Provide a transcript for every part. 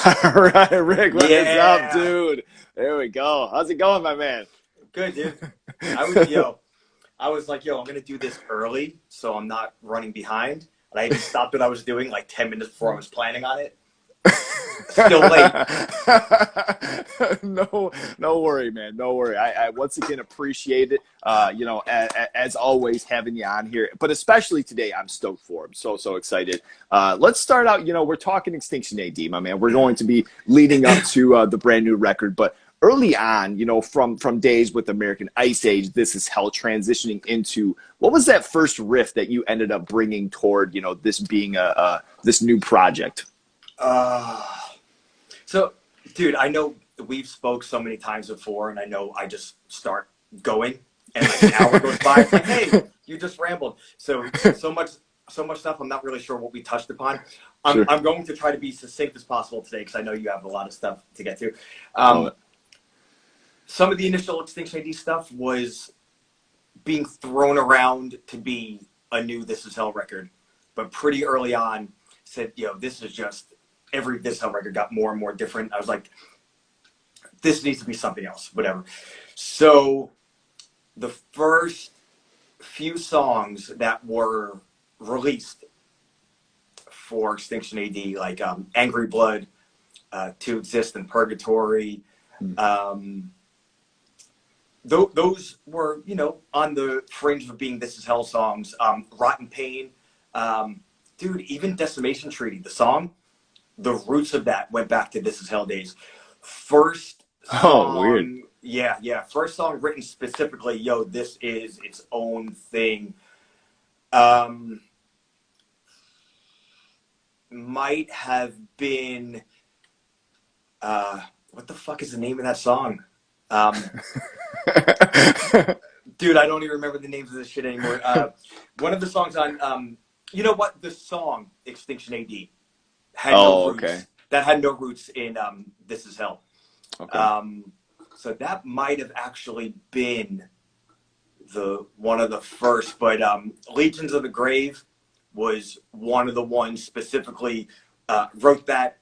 All right, Rick, what is up, Yeah. dude? There we go. How's it going, my man? Good, dude. I was like, I'm gonna do this early so I'm not running behind. And I even stopped what I was doing like 10 minutes before I was planning on it. Still late. No worry, man. No worry. I once again appreciate it. As always, having you on here, but especially today, I'm stoked for. I'm so excited. Let's start out. We're talking Extinction A.D, my man. We're going to be leading up to the brand new record, but early on, from days with American Ice Age, This Is Hell, transitioning into what was that first riff that you ended up bringing toward, this being this new project? Uh, so, dude, I know we've spoke so many times before, and I know I just start going, and like an hour goes by. It's like, hey, you just rambled. So much stuff. I'm not really sure what we touched upon. Sure. I'm going to try to be succinct as possible today because I know you have a lot of stuff to get to. Some of the initial Extinction A.D stuff was being thrown around to be a new This Is Hell record, but pretty early on said, this is just every This Is Hell record got more and more different. I was like, this needs to be something else, whatever. So the first few songs that were released for Extinction A.D, like Angry Blood, To Exist in Purgatory, those were, on the fringe of being This Is Hell songs. Rotten Pain, dude, even Decimation Treaty, the song, the roots of that went back to This Is Hell days. First song, Weird. yeah. First song written specifically, this is its own thing. Might have been, what the fuck is the name of that song? Dude, I don't even remember the names of this shit anymore. One of the songs on, you know what? The song Extinction A.D had no roots. Okay. That had no roots in This Is Hell. Okay. So that might have actually been one of the first, but Legions of the Grave was one of the ones specifically wrote that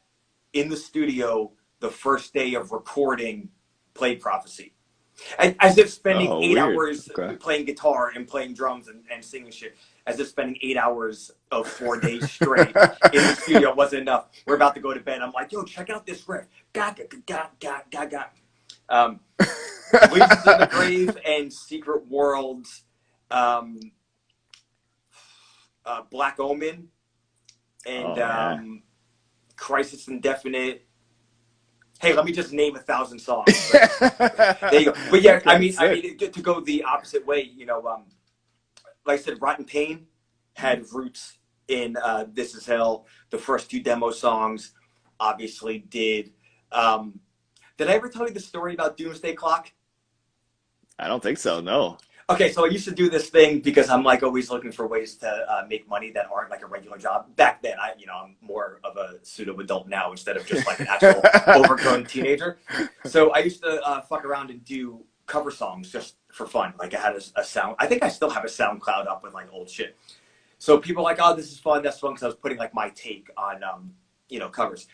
in the studio the first day of recording Plague Prophecy. As if spending 8 Weird. hours Okay. playing guitar and playing drums and singing shit, as if spending 8 hours of 4 days straight in the studio wasn't enough. We're about to go to bed. I'm like, check out this riff. Legions of the Grave and Secret Worlds, Black Omen, and Crisis Indefinite. Hey, let me just name 1,000 songs. There you go. But yeah, I mean, to go the opposite way, like I said, Rotten Pain had roots in This Is Hell. The first 2 demo songs obviously did. Did I ever tell you the story about Doomsday Clock? I don't think so. No. Okay, so I used to do this thing because I'm like always looking for ways to make money that aren't like a regular job. Back then, I'm more of a pseudo adult now instead of just like an actual overgrown teenager. So I used to fuck around and do cover songs just for fun. Like I had a sound. I think I still have a SoundCloud up with like old shit. So people are like, oh, this is fun. That's fun because I was putting like my take on covers.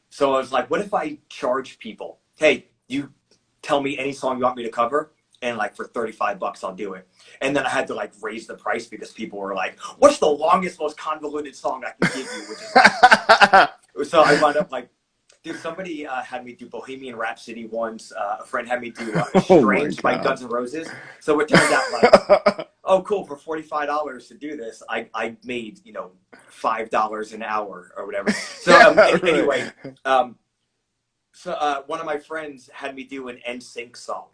So I was like, what if I charge people? Hey, you tell me any song you want me to cover, and like for $35 I'll do it. And then I had to like raise the price because people were like, what's the longest, most convoluted song I can give you? Which is like, so I wound up like, dude, somebody had me do Bohemian Rhapsody once. A friend had me do Strange by Guns N' Roses. So it turned out like, oh cool, for $45 to do this, I made $5 an hour or whatever. So anyway, one of my friends had me do an NSYNC song.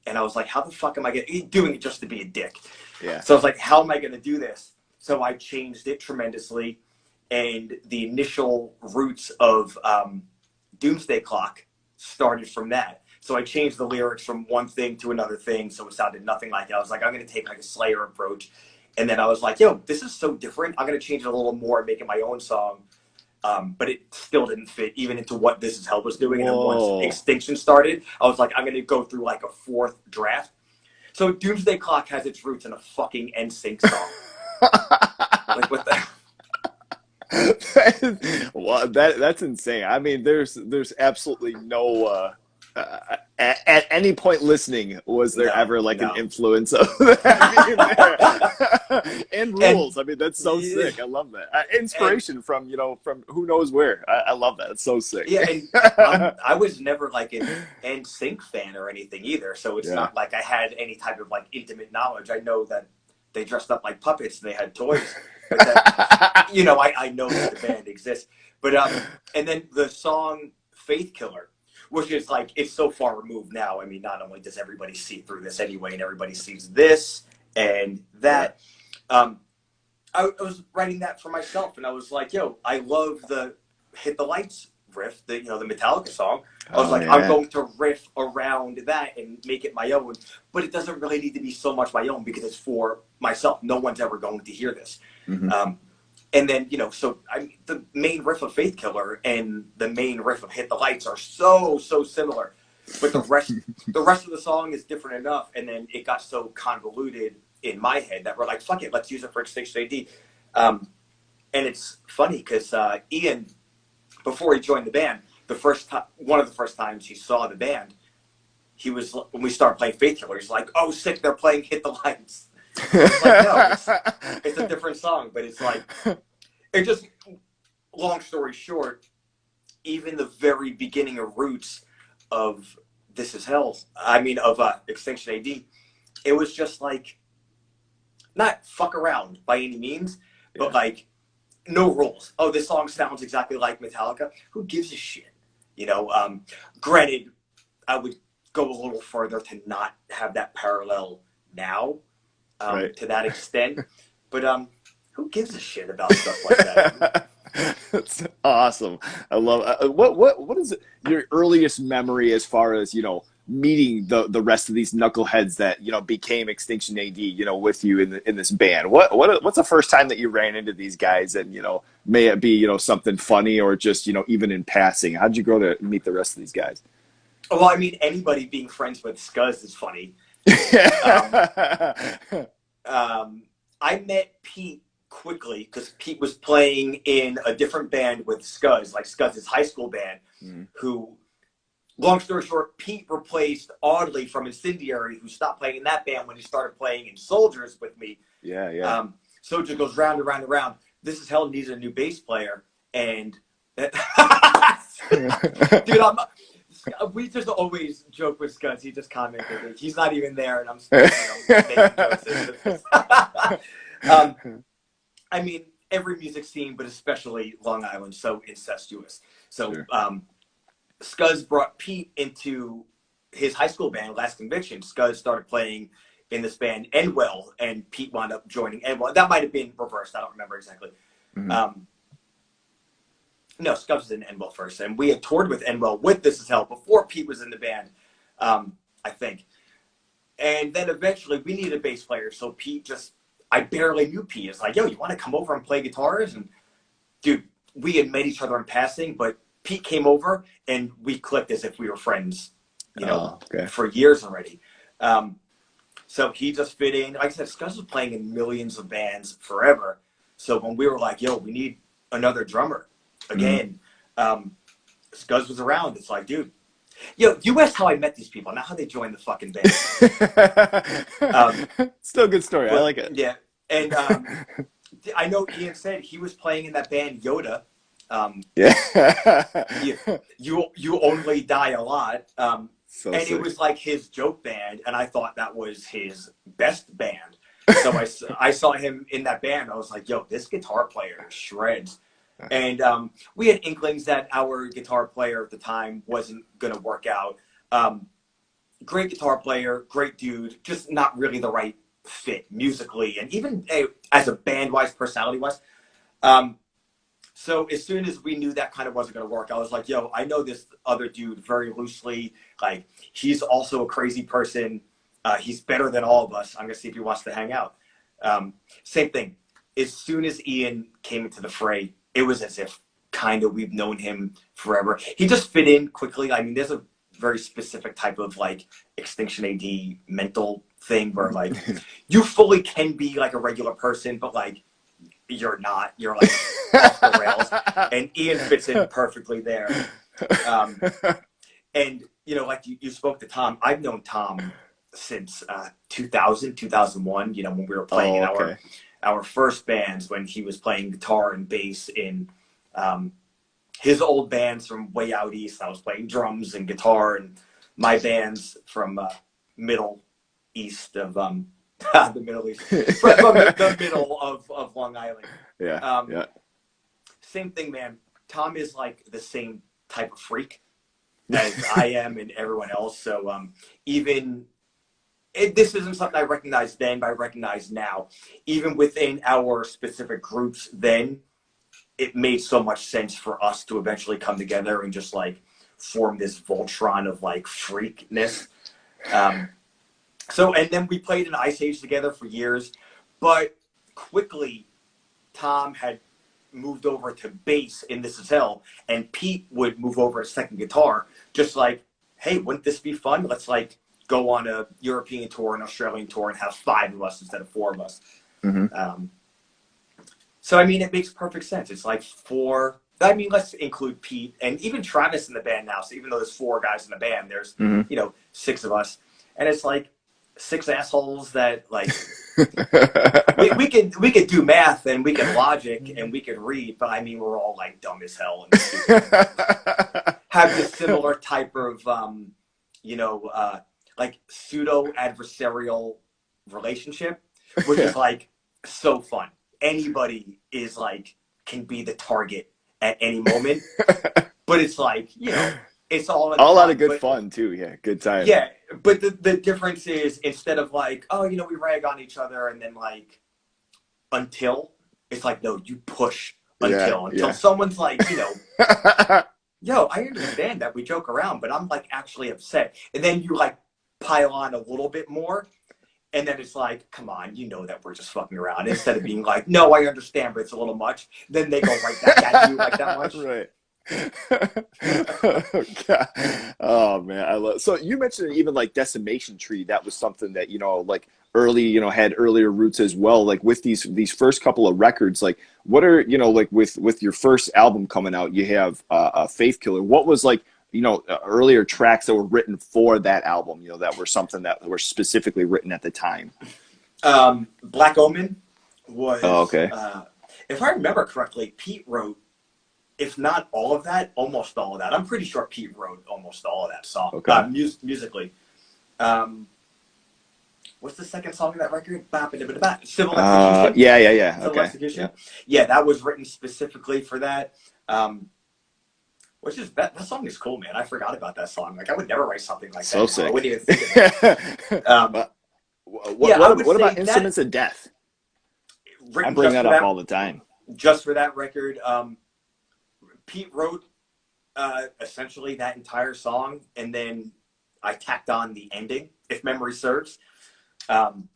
And I was like, how the fuck am I doing it just to be a dick? Yeah. So I was like, how am I going to do this? So I changed it tremendously. And the initial roots of Doomsday Clock started from that. So I changed the lyrics from one thing to another thing. So it sounded nothing like it. I was like, I'm going to take like a Slayer approach. And then I was like, this is so different. I'm going to change it a little more and make it my own song. But it still didn't fit even into what This Is Hell was doing. And then once Extinction started, I was like, I'm going to go through like a 4th draft. So Doomsday Clock has its roots in a fucking NSYNC song. Like what the... Well, that's insane. I mean, there's absolutely no at any point listening was there No, ever like an no. influence of that being there and And rules. I mean, that's so sick. I love that and inspiration from from who knows where. I love that. It's so sick. yeah, and I was never like an NSYNC fan or anything either, so it's Yeah. not like I had any type of like intimate knowledge. I know that they dressed up like puppets and they had toys, but that I know that the band exists. But and then the song Faith Killer, which is like it's so far removed now. I mean, not only does everybody see through this anyway, and everybody sees this and that. I was writing that for myself, and I was like, "Yo, I love the Hit the Lights riff, the Metallica song." I was Oh, like, yeah. "I'm going to riff around that and make it my own," but it doesn't really need to be so much my own because it's for myself. No one's ever going to hear this. Mm-hmm. And then so the main riff of Faith Killer and the main riff of Hit the Lights are so similar, but the rest of the song is different enough. And then it got so convoluted in my head that we're like, fuck it, let's use it for Extinction A.D. And it's funny because Ian, before he joined the band, one of the first times he saw the band, he was when we started playing Faith Killer, he's like, "Oh, sick, they're playing Hit the Lights." It's like, no, it's a different song, but it's like it just. Long story short, even the very beginning of roots of This Is Hell, I mean of Extinction A.D., it was just like not fuck around by any means, but like no rules. Oh, this song sounds exactly like Metallica. Who gives a shit? Granted, I would go a little further to not have that parallel now to that extent. But who gives a shit about stuff like that? That's awesome. I love what is your earliest memory as far as meeting the rest of these knuckleheads that became Extinction AD with you in this band. What's the first time that you ran into these guys, and may it be something funny or just even in passing? How did you grow to meet the rest of these guys? Well, I mean, anybody being friends with Scuzz is funny. I met Pete quickly because Pete was playing in a different band with Scuzz, like Scuzz's high school band, who, long story short, Pete replaced Audley from Incendiary, who stopped playing in that band when he started playing in Soldiers with me. Yeah. So it just goes round and round and round. This Is Hell needs a new bass player, and dude, we just always joke with Scuzz. He just commented, he's not even there, and I'm still making jokes. I mean, every music scene, but especially Long Island, so incestuous. So Sure. Scuzz brought Pete into his high school band, Last Conviction. Scuzz started playing in this band, Endwell, and Pete wound up joining Endwell. That might have been reversed. I don't remember exactly. Mm-hmm. No, Scuzz was in Endwell first, and we had toured with Endwell with This Is Hell before Pete was in the band, I think. And then eventually we needed a bass player, so I barely knew Pete. It's like, yo, you want to come over and play guitars? And dude, we had met each other in passing, but Pete came over and we clicked as if we were friends, for years already. So he just fit in. Like I said, Scuzz was playing in millions of bands forever. So when we were like, yo, we need another drummer again, Scuzz was around. It's like, dude, yo, you asked how I met these people, not how they joined the fucking band. Still a good story. But, I like it. Yeah. And I know Ian said he was playing in that band Yoda. You only die a lot. And sick. it was like his joke band, and I thought that was his best band. So I saw him in that band. I was like, yo, this guitar player shreds. And we had inklings that our guitar player at the time wasn't going to work out. Great guitar player, great dude, just not really the right fit musically and even as a band-wise, personality-wise. So as soon as we knew that kind of wasn't going to work, I was like, yo, I know this other dude very loosely. Like, he's also a crazy person. He's better than all of us. I'm going to see if he wants to hang out. Same thing. As soon as Ian came into the fray, it was as if kind of we've known him forever. He just fit in quickly. I mean, there's a very specific type of like Extinction AD mental thing where like you fully can be like a regular person, but like you're not. You're like off the rails. And Ian fits in perfectly there. And, like you spoke to Tom. I've known Tom since 2000, 2001, when we were playing in our first bands, when he was playing guitar and bass in his old bands from way out east. I was playing drums and guitar, and my bands from middle east of the Middle East, from the middle of Long Island. Yeah. Same thing, man. Tom is like the same type of freak as I am and everyone else. So this isn't something I recognized then, but I recognize now. Even within our specific groups then, it made so much sense for us to eventually come together and just like form this Voltron of like freakness. And then we played in Ice Age together for years, but quickly Tom had moved over to bass in This Is Hell, and Pete would move over to second guitar, just like, hey, wouldn't this be fun? Let's like go on a European tour, an Australian tour, and have 5 of us instead of 4 of us. So, it makes perfect sense. It's like 4. Let's include Pete and even Travis in the band now. So even though there's 4 guys in the band, there's, 6 of us. And it's like 6 assholes that like, we could do math and we could logic and we could read, but we're all like dumb as hell and have this similar type of, like pseudo adversarial relationship, which is like so fun. Anybody is like, can be the target at any moment, but it's like, it's all out of good fun too. Yeah. Good time. Yeah. But the difference is, instead of like, oh, we rag on each other and then like, until it's like, no, you push until someone's like, yo, I understand that we joke around, but I'm like actually upset. And then you like pile on a little bit more. And then it's like, come on, that we're just fucking around. Instead of being like, no, I understand, but it's a little much. Then they go right back at you like that much. Right. Oh man, I love. So you mentioned even like Decimation Tree. That was something that like early, had earlier roots as well. Like with these first couple of records, like what are like with your first album coming out, you have Faith Killer. What was like earlier tracks that were written for that album, that were something that were specifically written at the time? Black Omen was. Oh, okay. If I remember correctly, Pete wrote, if not all of that, almost all of that. I'm pretty sure Pete wrote almost all of that song. Okay. Musically. What's the second song of that record? Civil Execution. Yeah. Civil Okay. Execution. Yeah, that was written specifically for that. Which is that song is cool, man. I forgot about that song. Like I would never write something like So that. sick. I wouldn't even think of it. What about Instruments of Death? I bring that up all the time. Just for that record, Pete wrote essentially that entire song, and then I tacked on the ending, if memory serves, and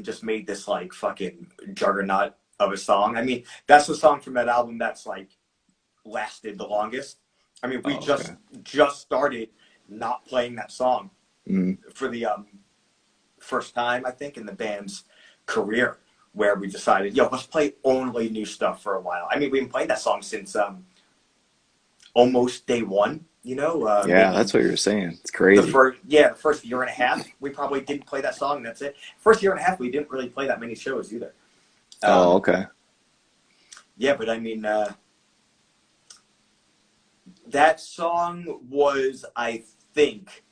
just made this like fucking juggernaut of a song. That's the song from that album that's like lasted the longest. We just started not playing that song for the first time, I think, in the band's career, where we decided, let's play only new stuff for a while. We've been playing that song since almost day one, that's what you were saying. It's crazy. The first year and a half, we probably didn't play that song, and that's it. First year and a half, we didn't really play that many shows either. Okay. Yeah, but that song was, I think,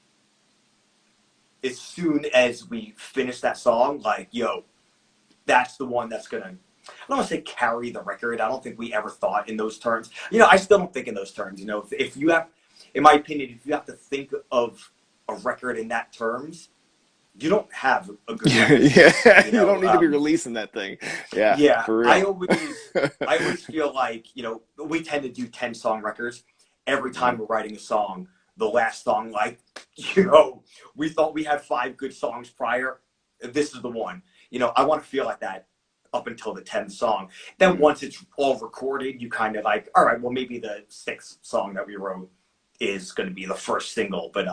as soon as we finished that song, like, that's the one that's gonna, I don't want to say carry the record. I don't think we ever thought in those terms. I still don't think in those terms. If you have, in my opinion, if you have to think of a record in that terms, you don't have a good record. You don't need to be releasing that thing. Yeah. For real. I always feel like, we tend to do 10-song records. Every time we're writing a song, the last song, like, we thought we had 5 good songs prior. This is the one. I want to feel like that up until the 10th song. Then once it's all recorded, you kind of like, all right, well, maybe the 6th song that we wrote is going to be the first single. But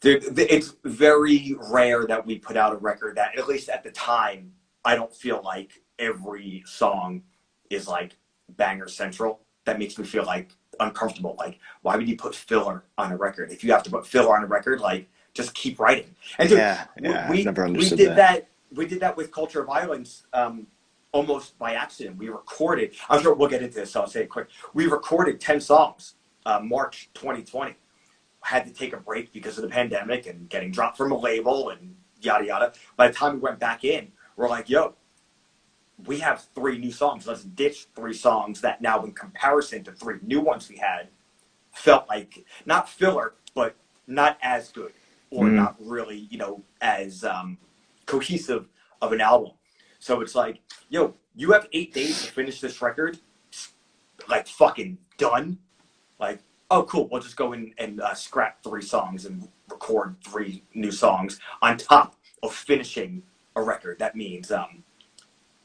it's very rare that we put out a record that, at least at the time, I don't feel like every song is like banger central, that makes me feel like uncomfortable. Like, why would you put filler on a record? If you have to put filler on a record, like, just keep writing. And dude, I've never understood we did that. We did that with Culture of Violence almost by accident. We recorded, I'm sure we'll get into this, so I'll say it quick. We recorded 10 songs March 2020. Had to take a break because of the pandemic and getting dropped from a label and yada yada. By the time we went back in, we're like, yo, we have 3 new songs. Let's ditch 3 songs that now, in comparison to 3 new ones we had, felt like not filler, but not as good, or not really, you know, as cohesive of an album. So it's like, yo, you have 8 days to finish this record, like fucking done. Like, oh, cool, we'll just go in and scrap 3 songs and record 3 new songs on top of finishing a record. That means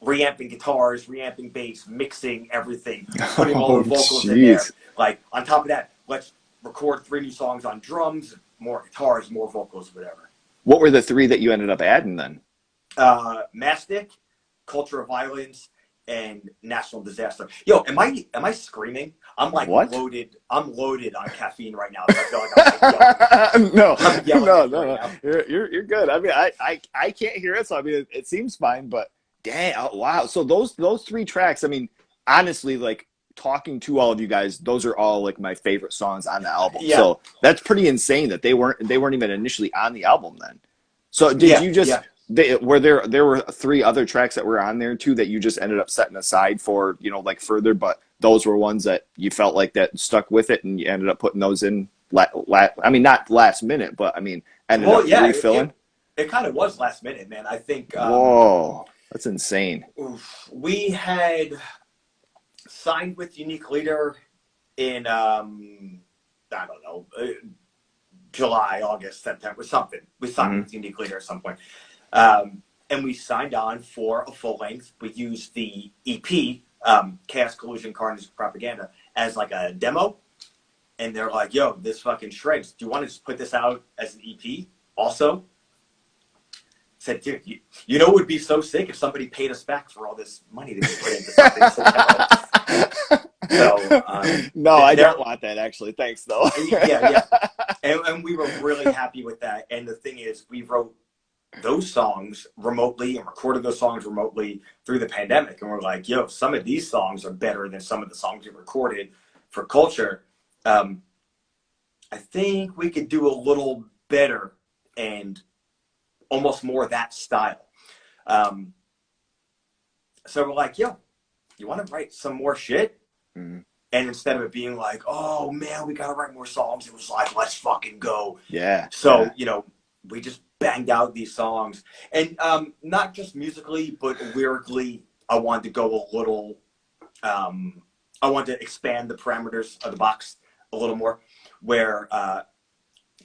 reamping guitars, reamping bass, mixing everything, putting all the vocals in there. Like, on top of that, let's record 3 new songs on drums, more guitars, more vocals, whatever. What were the 3 that you ended up adding then? Mastic, Culture of Violence, and National Disaster. Yo, am I screaming? I'm like loaded. I'm loaded on caffeine right now. So I feel like I'm like no. You're good. I mean, I can't hear it, so I mean, it seems fine. But damn, wow. So those 3 tracks. I mean, honestly, like, talking to all of you guys, those are all like my favorite songs on the album. Yeah. So that's pretty insane that they weren't even initially on the album then. So did you just? Yeah. Were there were 3 other tracks that were on there too that you just ended up setting aside for, you know, like further, but those were ones that you felt like that stuck with it and you ended up putting those in I mean, not last minute, but I mean, ended up refilling. It kind of was last minute, man. I think whoa, that's insane. We had signed with Unique Leader in I don't know, July, August, September, something. We signed with Unique Leader at some point. And we signed on for a full length. We used the EP, Chaos, Collusion, Carnage, Propaganda, as like a demo. And they're like, yo, this fucking shreds. Do you want to just put this out as an EP also? I said, dude, you know what would be so sick if somebody paid us back for all this money that we put into something so talented. So, no, I don't want that, actually. Thanks, though. Yeah. And we were really happy with that. And the thing is, we wrote those songs remotely and recorded those songs remotely through the pandemic. And we're like, yo, some of these songs are better than some of the songs we recorded for Culture. I think we could do a little better and almost more that style. So we're like, yo, you want to write some more shit? And instead of it being like, oh man, we got to write more songs, it was like, let's fucking go. Yeah. So, you know, we just banged out these songs. And not just musically, but lyrically, I wanted to go a little, I wanted to expand the parameters of the box a little more, where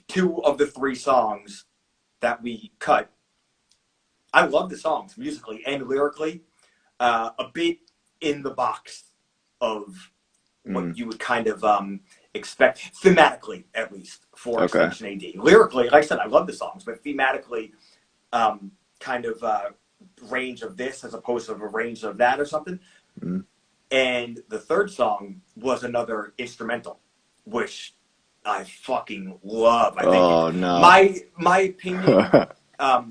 2 of the 3 songs that we cut, I love the songs musically and lyrically, a bit in the box of what you would kind of expect, thematically at least, for Extinction A.D. Lyrically, like I said, I love the songs, but thematically, kind of range of this as opposed to a range of that or something. And the 3rd song was another instrumental, which I fucking love. I think my opinion, I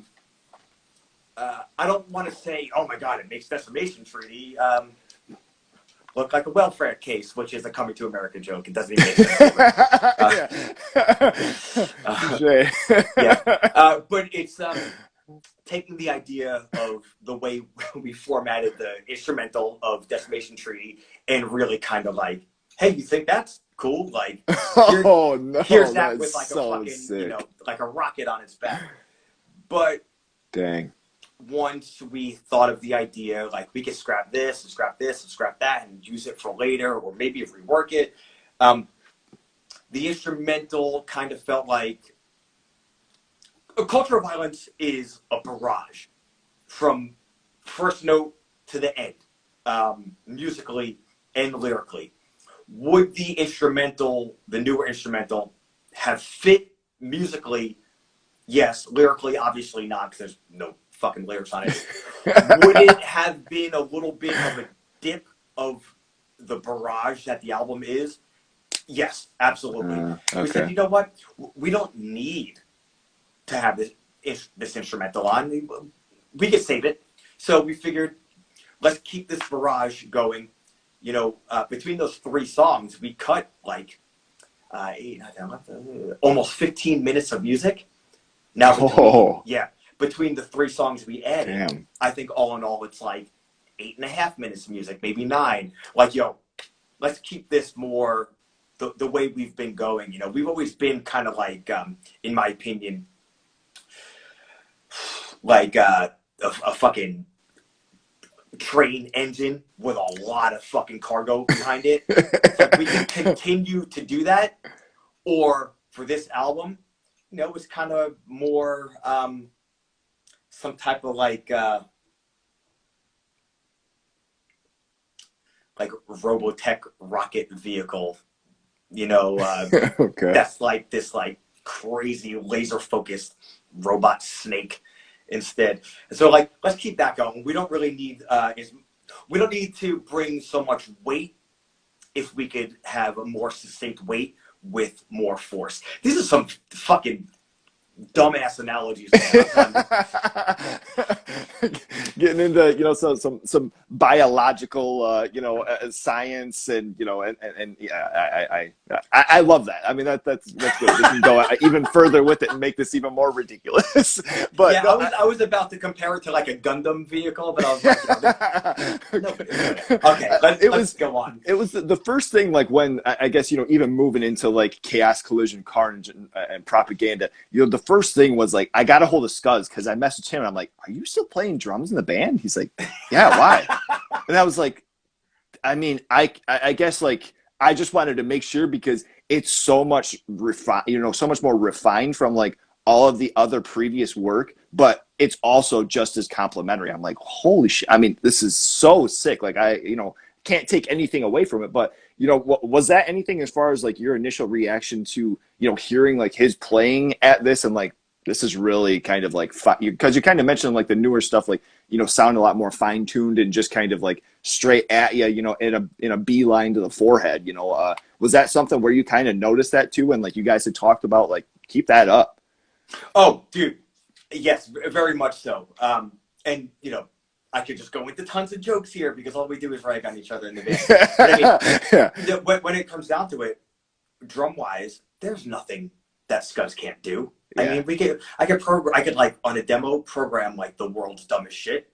don't want to say, oh my God, it makes Decimation Treaty look like a welfare case, which is a Coming to America joke. It doesn't even make sense. But it's taking the idea of the way we formatted the instrumental of Decimation Treaty and really kind of like, hey, you think that's cool? Like, here's that with like a fucking, sick. You know, like a rocket on its back. But dang. Once we thought of the idea, like, we could scrap this and scrap this and scrap that and use it for later, or maybe rework it. The instrumental kind of felt like a Culture of Violence is a barrage from first note to the end, musically and lyrically. Would the instrumental, the newer instrumental, have fit musically? Yes. Lyrically, obviously not, because there's no fucking lyrics on it. Would it have been a little bit of a dip of the barrage that the album is? Yes, absolutely. Okay. We said, you know what? We don't need to have this instrumental on. We could save it. So we figured, let's keep this barrage going. You know, between those 3 songs, we cut like almost 15 minutes of music. Now, between the 3 songs we added, I think all in all, it's like 8.5 minutes of music, maybe 9. Like, yo, let's keep this more the way we've been going. You know, we've always been kind of like, in my opinion, like a fucking train engine with a lot of fucking cargo behind it. So we can continue to do that, or for this album, you know, it's kind of more some type of like Robotech rocket vehicle, you know, that's like this like crazy laser focused robot snake instead. And so like, let's keep that going. We don't really need we don't need to bring so much weight if we could have a more succinct weight with more force. These are some fucking dumbass analogies. Getting into, you know, some biological, you know, science, and you know, and yeah, I love that. I mean, that's good. We can go even further with it and make this even more ridiculous. But yeah, no, I was about to compare it to like a Gundam vehicle, but I was like, no, okay, let's go on. It was the first thing, like when I guess, you know, even moving into like Chaos, Collision, Carnage, and Propaganda, you know, the first thing was like, I got a hold of Scuzz because I messaged him and I'm like, are you still playing drums in the band? He's like, yeah, why? And I was like, I mean, I guess like I just wanted to make sure because it's so much so much more refined from like all of the other previous work, but it's also just as complimentary. I'm like, holy shit. I mean, this is so sick. Like I, you know, can't take anything away from it, but you know, was that anything as far as like your initial reaction to, you know, hearing like his playing at this and like, this is really kind of like, because you kind of mentioned like the newer stuff, like, you know, sound a lot more fine tuned and just kind of like straight at you, you know, in a beeline to the forehead, you know, was that something where you kind of noticed that too? And like you guys had talked about, like, keep that up. Oh, dude. Yes, very much so. And you know, I could just go into tons of jokes here because all we do is rag on each other in the band. But I mean, when it comes down to it, drum wise, there's nothing that Scuzz can't do. Yeah. I mean, I could like on a demo program like the world's dumbest shit,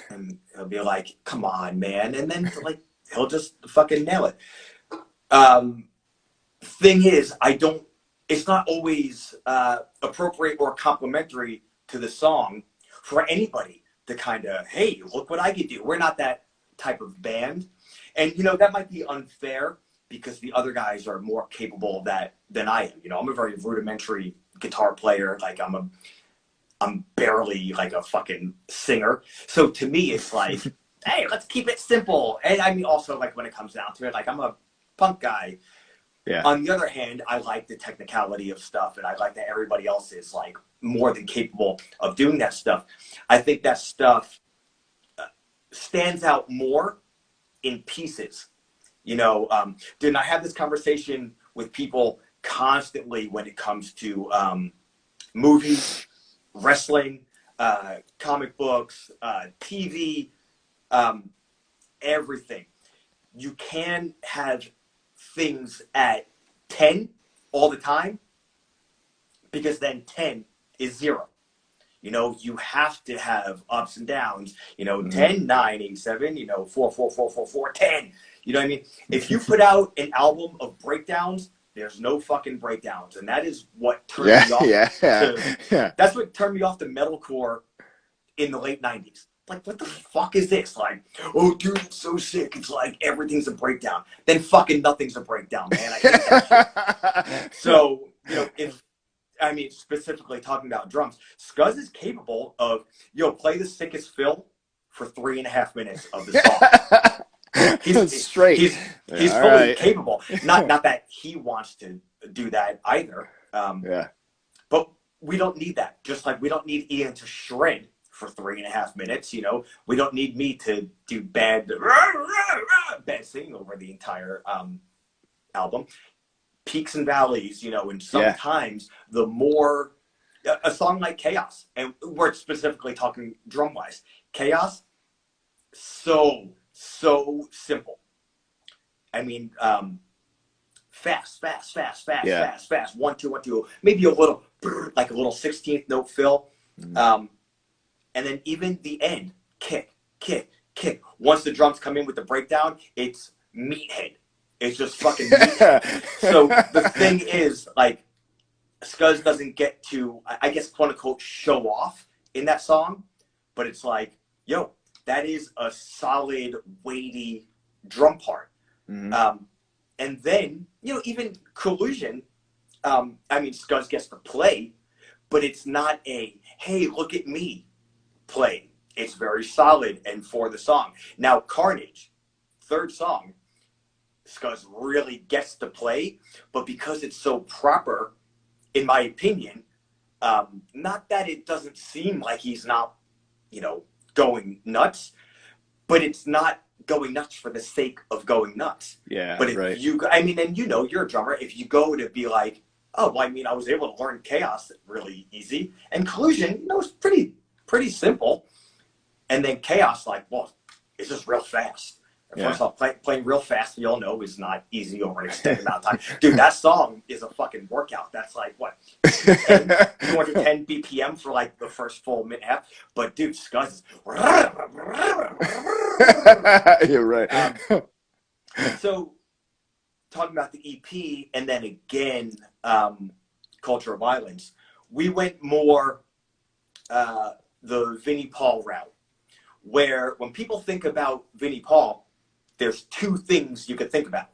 and he'll be like, "Come on, man," and then like he'll just fucking nail it. Thing is, it's not always appropriate or complimentary to the song for anybody to kind of, hey, look what I could do. We're not that type of band, and you know that might be unfair because the other guys are more capable of that than I am. You know, I'm a very rudimentary guitar player. Like I'm barely like a fucking singer. So to me, it's like, hey, let's keep it simple. And I mean, also like when it comes down to it, like I'm a punk guy. Yeah. On the other hand, I like the technicality of stuff, and I like that everybody else is like more than capable of doing that stuff. I think that stuff stands out more in pieces. You know, dude, and I have this conversation with people constantly when it comes to movies, wrestling, comic books, TV, everything. You can have things at 10 all the time because then 10 is 0. You know, you have to have ups and downs, you know, 10, 9, 8, 7, you know, 4, 4, 4, 4, 4, 10. You know what I mean? If you put out an album of breakdowns, there's no fucking breakdowns. And that is what turned me off. That's what turned me off to metalcore in the late 90s. Like, what the fuck is this? Like, oh, dude, it's so sick. It's like everything's a breakdown. Then fucking nothing's a breakdown, man. I hate that shit. So, you know, specifically talking about drums, Scuzz is capable of, play the sickest fill for 3.5 minutes of the song. He's straight. He's fully capable. Not that he wants to do that either. But we don't need that. Just like we don't need Ian to shred for 3.5 minutes. You know, we don't need me to do bad singing over the entire album. Peaks and valleys, you know, and sometimes the more a song like Chaos, and we're specifically talking drum wise, Chaos, so simple. I mean, fast, 1 2 1 2, maybe a little like a little 16th note fill, and then even the end, kick. Once the drums come in with the breakdown, it's meathead. It's just fucking meathead. So the thing is, like, Scuzz doesn't get to, I guess, quote unquote, show off in that song, but it's like, yo, that is a solid, weighty drum part. And then, you know, even Collusion, I mean, Scuzz gets to play, but it's not a, hey, look at me play. It's very solid and for the song. Now, Carnage, third song, Scuzz really gets to play, but because it's so proper, in my opinion, not that it doesn't seem like he's not, you know, going nuts, but it's not going nuts for the sake of going nuts. Yeah, but if you, I mean, and you know, you're a drummer. If you go to be like, oh, well, I mean, I was able to learn Chaos really easy, and Collusion, you know, it's pretty simple, and then Chaos, like, well, it's just real fast. First off, playing real fast, we all know, is not easy over an extended amount of time. Dude, that song is a fucking workout. That's like, what, 210 BPM for like the first full minute and a half. But dude, Scuzz is... You're right. So, talking about the EP, and then again, Culture of Violence, we went more the Vinnie Paul route, where when people think about Vinnie Paul, there's two things you could think about.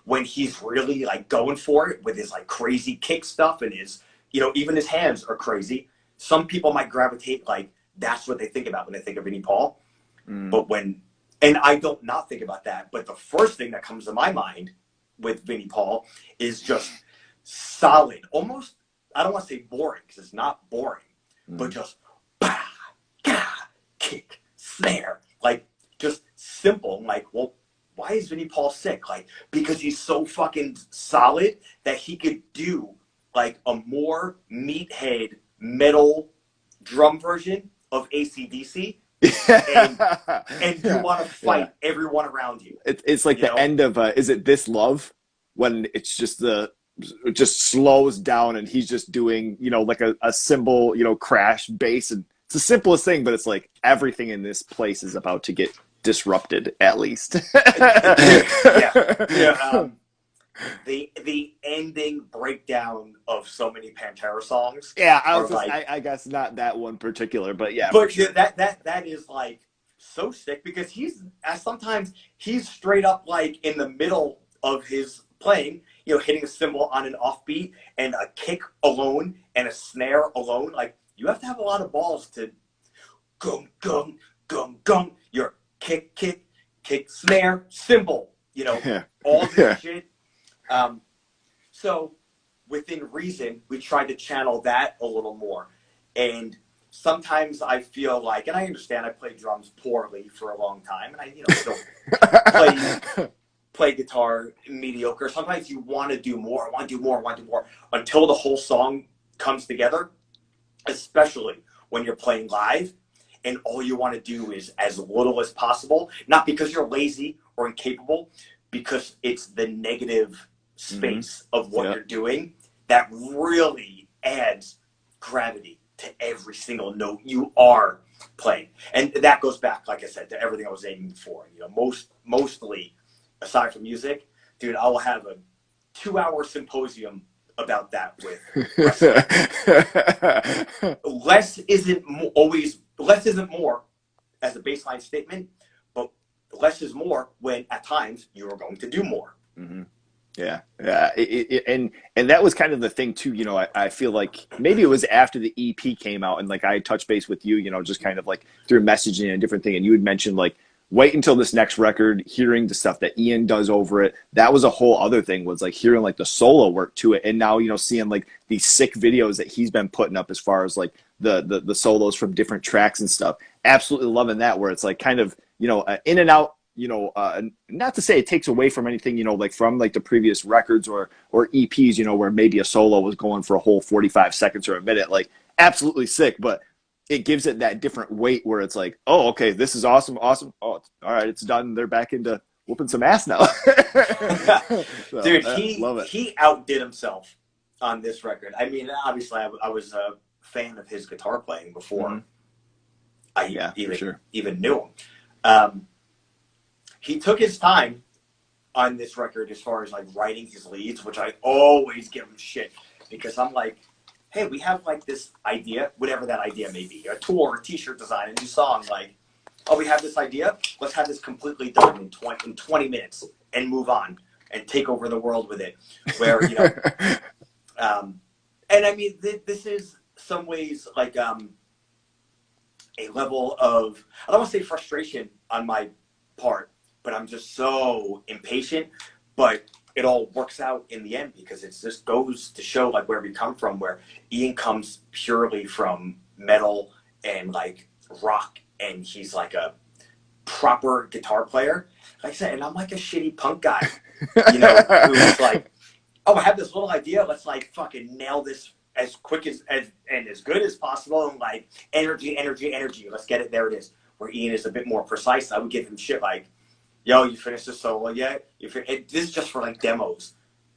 When he's really like going for it with his like crazy kick stuff and his, you know, even his hands are crazy. Some people might gravitate, like, that's what they think about when they think of Vinnie Paul. But when, and I don't not think about that, but the first thing that comes to my mind with Vinnie Paul is just solid, almost, I don't want to say boring, because it's not boring, but just bah, gah, kick, snare, like just simple. I'm like, well, why is Vinnie Paul sick? Like, because he's so fucking solid that he could do like a more meathead metal drum version of AC/DC, and you want to fight everyone around you. It's like the end of is it This Love, when it's just it just slows down and he's just doing, you know, like a cymbal, you know, crash bass, and it's the simplest thing, but it's like everything in this place is about to get disrupted, at least. The ending breakdown of so many Pantera songs. Yeah, I guess not that one particular, but yeah. But sure. that is like so sick, because sometimes he's straight up like in the middle of his playing, you know, hitting a cymbal on an offbeat and a kick alone and a snare alone. Like, you have to have a lot of balls to gung gung gung gung. Your kick, snare, cymbal, you know, all this shit. So within reason, we tried to channel that a little more. And sometimes I feel like, and I understand, I played drums poorly for a long time, and I, you know, still play guitar mediocre. Sometimes you want to do more, until the whole song comes together, especially when you're playing live. And all you want to do is as little as possible, not because you're lazy or incapable, because it's the negative space of what you're doing that really adds gravity to every single note you are playing. And that goes back, like I said, to everything I was saying before. You know, mostly, aside from music, dude, I will have a 2-hour symposium about that with wrestling. Less isn't more as a baseline statement, but less is more when at times you are going to do more. Yeah. And that was kind of the thing too, you know, I feel like maybe it was after the EP came out and like I touched base with you, you know, just kind of like through messaging and different thing. And you had mentioned like, wait until this next record, hearing the stuff that Ian does over it. That was a whole other thing, was like hearing like the solo work to it. And now, seeing like these sick videos that he's been putting up as far as like the solos from different tracks and stuff. Absolutely loving that, where it's like kind of, in and out, not to say it takes away from anything, like from like the previous records or EPs, where maybe a solo was going for a whole 45 seconds or a minute, like absolutely sick, but it gives it that different weight where it's like, oh, okay, this is awesome. Oh, all right, it's done. They're back into whooping some ass now. So, dude, love it. he outdid himself on this record. I mean, obviously, I was a fan of his guitar playing before I even knew him. He took his time on this record as far as like writing his leads, which I always give him shit, because I'm like, hey, we have like this idea, whatever that idea may be, a tour, a t-shirt design, a new song, like, oh, we have this idea, let's have this completely done in 20 minutes and move on and take over the world with it. Where, and I mean, this is some ways like a level of, I don't want to say frustration on my part, but I'm just so impatient, but it all works out in the end, because it just goes to show like where we come from, where Ian comes purely from metal and like rock, and he's like a proper guitar player, like I said, and I'm like a shitty punk guy, who's like, oh, I have this little idea, let's like fucking nail this as quick as and as good as possible, and like energy, let's get it, there it is. Where Ian is a bit more precise. I would give him shit like, yo, you finished the solo yet? This is just for like demos.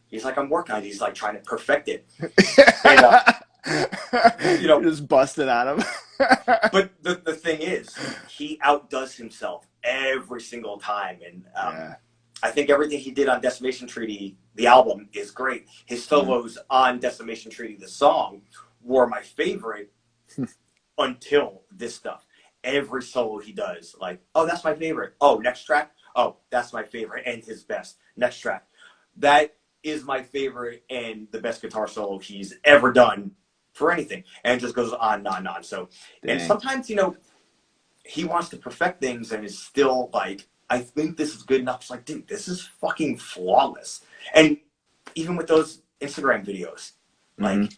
He's like, I'm working on it. He's like trying to perfect it. And, just busting on him. But the thing is, he outdoes himself every single time. And I think everything he did on Decimation Treaty, the album, is great. His solos on Decimation Treaty, the song, were my favorite until this stuff. Every solo he does, like, oh, that's my favorite. Oh, next track. Oh, that's my favorite and his best. Next track. That is my favorite and the best guitar solo he's ever done for anything. And it just goes on and on and on. So, and sometimes, he wants to perfect things and is still like, I think this is good enough. It's like, dude, this is fucking flawless. And even with those Instagram videos, like,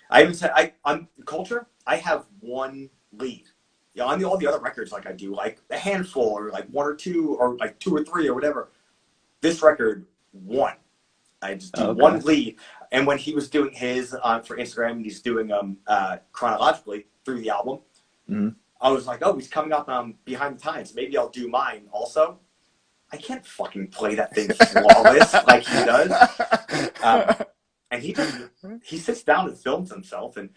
I even said, on Culture, I have one lead. On all the other records, like I do like a handful or like one or two or like two or three or whatever. This record, one. I just do one lead. And when he was doing his for Instagram, and he's doing chronologically through the album, I was like, oh, he's coming up behind the times. Maybe I'll do mine also. I can't fucking play that thing flawless like he does. And he sits down and films himself, and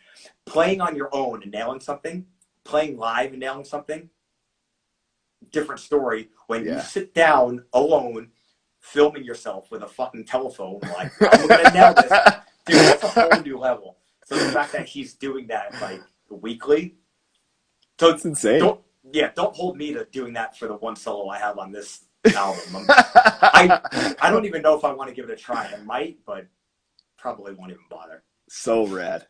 playing on your own and nailing something, playing live and nailing something, different story. When you sit down alone, filming yourself with a fucking telephone, like, I'm gonna nail this, dude, that's a whole new level. So the fact that he's doing that like weekly, so it's insane. Don't hold me to doing that for the one solo I have on this album. I don't even know if I want to give it a try. I might, but probably won't even bother. So rad.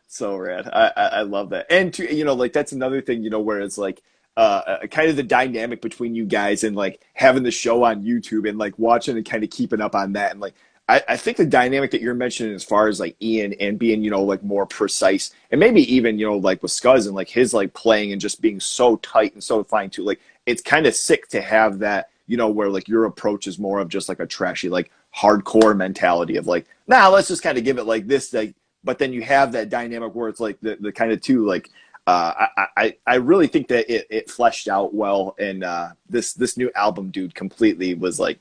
I love that. And like that's another thing, where it's like kind of the dynamic between you guys and like having the show on YouTube and like watching and kind of keeping up on that. And like I think the dynamic that you're mentioning as far as like Ian and being, like more precise, and maybe even, like with Scuzz and like his like playing and just being so tight and so fine too. Like it's kind of sick to have that, where like your approach is more of just like a trashy, like hardcore mentality of like, nah, let's just kind of give it like this, like. But then you have that dynamic where it's like the kind of two, like I really think that it fleshed out well, and this new album, dude, completely was like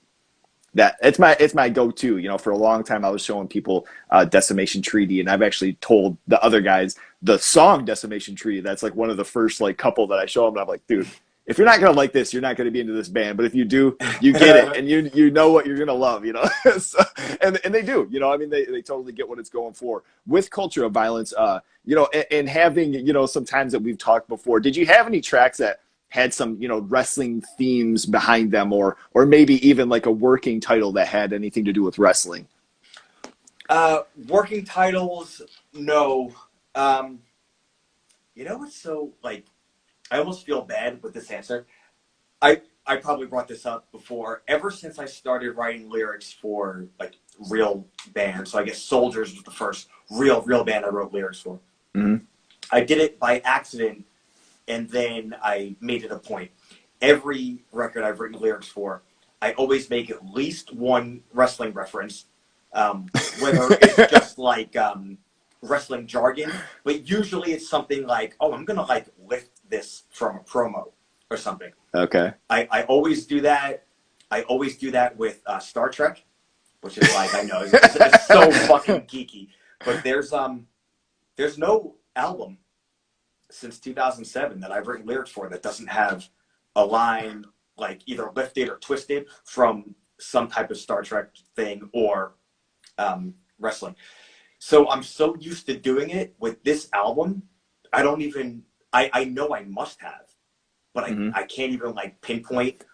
that. It's my go-to. For a long time I was showing people Decimation Treaty, and I've actually told the other guys the song Decimation Treaty. That's like one of the first like couple that I show them, and I'm like, dude, if you're not gonna like this, you're not gonna be into this band. But if you do, you get it, and you know what you're gonna love, So, and they do, I mean, they totally get what it's going for. With Culture of Violence, and having, some times that we've talked before. Did you have any tracks that had some, wrestling themes behind them, or maybe even like a working title that had anything to do with wrestling? Working titles, no. What's so like, I almost feel bad with this answer. I I probably brought this up before. Ever since I started writing lyrics for like real bands, so I guess Soldiers was the first real band I wrote lyrics for. Mm-hmm. I did it by accident, and then I made it a point. Every record I've written lyrics for, I always make at least one wrestling reference, whether it's just like wrestling jargon, but usually it's something like, oh, I'm gonna like lift this from a promo or something. Okay. I always do that. I always do that with Star Trek, which is like, I know it's so fucking geeky, but there's no album since 2007 that I've written lyrics for that doesn't have a line like either lifted or twisted from some type of Star Trek thing or wrestling. So I'm so used to doing it with this album. I don't even, I know I must have, but I can't even like pinpoint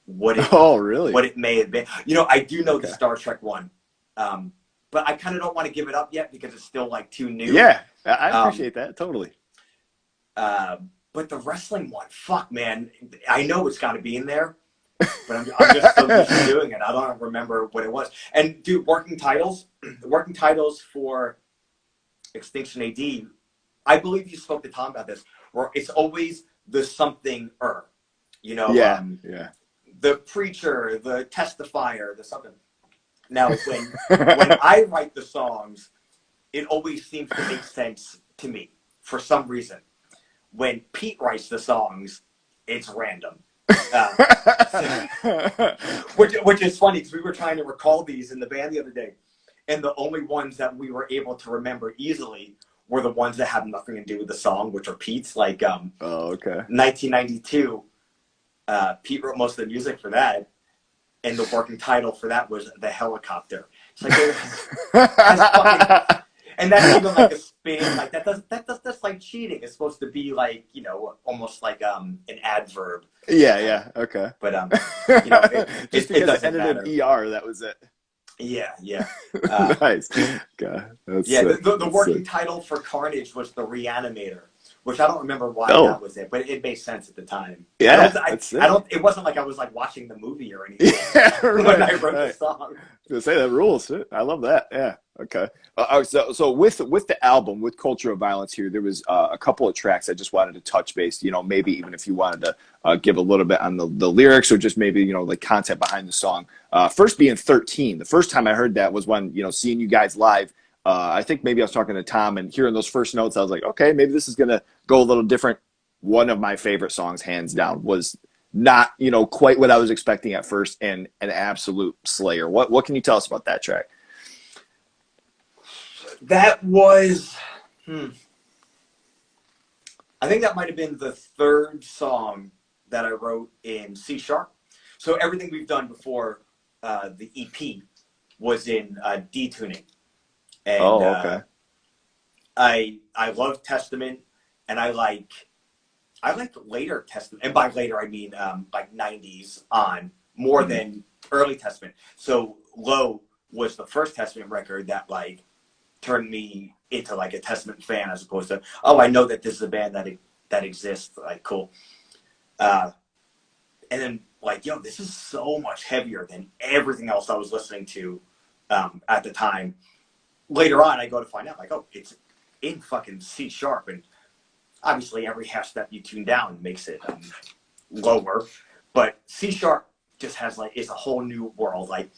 what it, what it may have been. You know, I do know the Star Trek one, but I kind of don't want to give it up yet because it's still like too new. Yeah, I appreciate that totally. But the wrestling one, fuck, man, I know it's got to be in there, but I'm just so used to doing it. I don't remember what it was. And dude, working titles for Extinction A.D. I believe you spoke to Tom about this, where it's always the something you know, the preacher, the testifier, the something. Now, when I write the songs, it always seems to make sense to me for some reason. When Pete writes the songs, it's random. Which is funny because we were trying to recall these in the band the other day, and the only ones that we were able to remember easily were the ones that have nothing to do with the song, which are Pete's. Like 1992, Pete wrote most of the music for that, and the working title for that was The Helicopter. It's like and that's even like a spin, like that's like cheating. It's supposed to be like, you know, almost like an adverb. Yeah, okay. But you know, it doesn't ended matter. In ER, that was it. Yeah. Nice. God, the working title for Carnage was The Reanimator, which I don't remember why that was it, but it made sense at the time. Yeah, it wasn't like I was like watching the movie or anything. Yeah, right, when I wrote the song. To say that rules. I love that. Yeah. Okay. So with the album, with Culture of Violence here, there was a couple of tracks I just wanted to touch base. You know, maybe even if you wanted to give a little bit on the lyrics or just maybe, you know, like content behind the song. First being 13. The first time I heard that was when, you know, seeing you guys live. I think maybe I was talking to Tom and hearing those first notes, I was like, okay, maybe this is gonna go a little different. One of my favorite songs, hands down, was not, you know, quite what I was expecting at first, and an absolute slayer. What can you tell us about that track? That was, I think that might have been the third song that I wrote in C#. So everything we've done before the EP was in D tuning. And, okay. I love Testament, and I like later Testament, and by later I mean like 90s on more than early Testament. So Low was the first Testament record that like turned me into like a Testament fan, as opposed to, oh, I know that this is a band that exists, like cool. And then like, yo, this is so much heavier than everything else I was listening to at the time. Later on, I go to find out, like, oh, it's in fucking C#, and obviously every half step you tune down makes it lower, but C# just has like, it's a whole new world. Like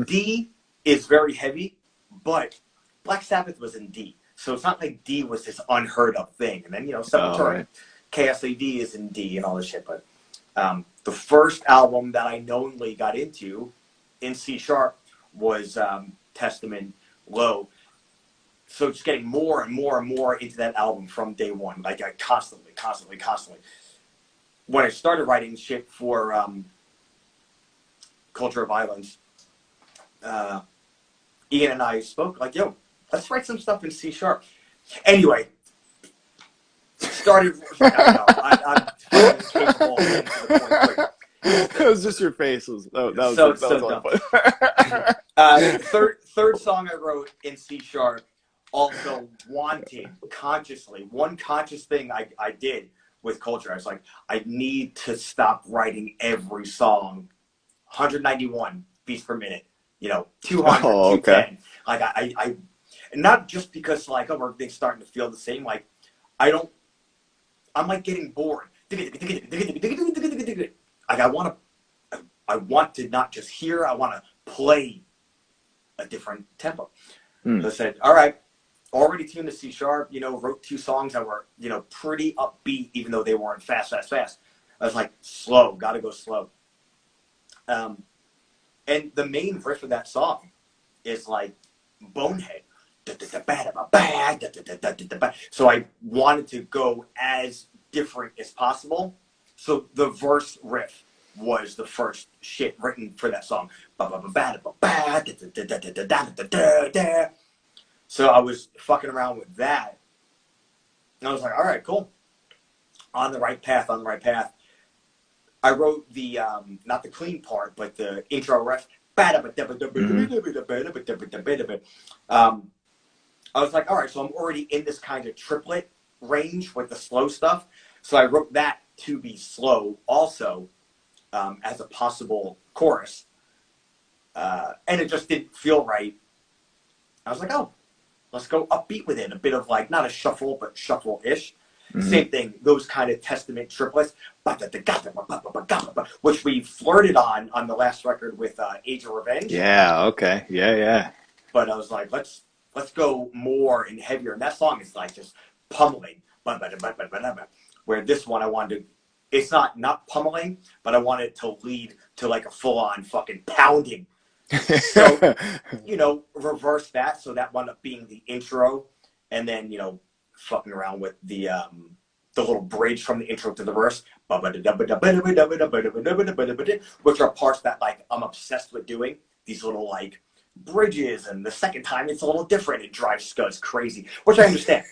D is very heavy, but Black Sabbath was in D, so it's not like D was this unheard of thing. And then, you know, Sepultura, KSAD is in D and all this shit. But the first album that I knowingly got into in C# was Testament, Low. So just getting more and more and more into that album from day one. Like I constantly. When I started writing shit for Culture of Violence, Ian and I spoke like, yo, let's write some stuff in C#. Anyway, started. I'm capable of getting to the point quick. It was just your face. That was dumb. Third song I wrote in C#. Also wanting consciously, one conscious thing I did with culture. I was like, I need to stop writing every song 191 beats per minute, 200, Oh, 210. okay. Like I and not just because like, oh, everything's starting to feel the same. Like I'm like getting bored. Like I want to not just hear, I want to play a different tempo. So I said, all right, already tuned to C sharp, wrote 2 songs that were, pretty upbeat, even though they weren't fast. I was like, slow, gotta go slow. And the main riff of that song is like Bonehead. So I wanted to go as different as possible. So the verse riff was the first shit written for that song. So I was fucking around with that. And I was like, all right, cool. On the right path. I wrote the, not the clean part, but the intro riff. I was like, all right, so I'm already in this kind of triplet range with the slow stuff. So I wrote that to be slow also as a possible chorus. And it just didn't feel right. I was like, oh, let's go upbeat with it. A bit of like, not a shuffle, but shuffle-ish. Same thing, those kind of Testament triplets, which we flirted on the last record with Age of Revenge. Yeah, okay. Yeah. But I was like, let's go more and heavier. And that song is like just pummeling. Where this one I wanted to, it's not pummeling, but I wanted it to lead to like a full-on fucking pounding. So, reverse that. So that wound up being the intro. And then, fucking around with the little bridge from the intro to the verse, which are parts that like I'm obsessed with doing. These little like bridges, and the second time it's a little different. It drives Scuds crazy, which I understand.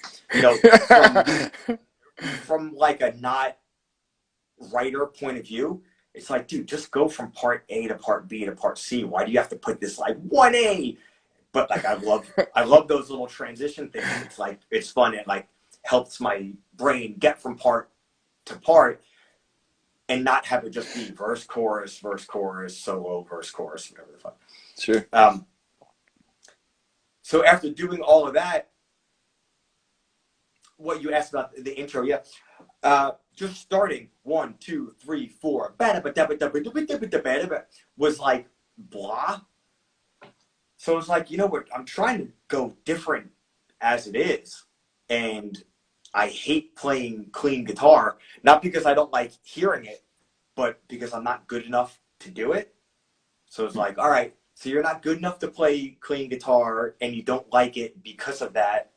From like a not writer point of view, it's like, dude, just go from part A to part B to part C. Why do you have to put this like 1A? But like I love those little transition things. It's like it's fun. It like helps my brain get from part to part and not have it just be verse, chorus, solo, verse, chorus, whatever the fuck. Sure. So after doing all of that, what you asked about the intro, just starting 1, 2, 3, 4, was like blah. So it's like, I'm trying to go different as it is. And I hate playing clean guitar, not because I don't like hearing it, but because I'm not good enough to do it. So it's like, all right, so you're not good enough to play clean guitar and you don't like it because of that.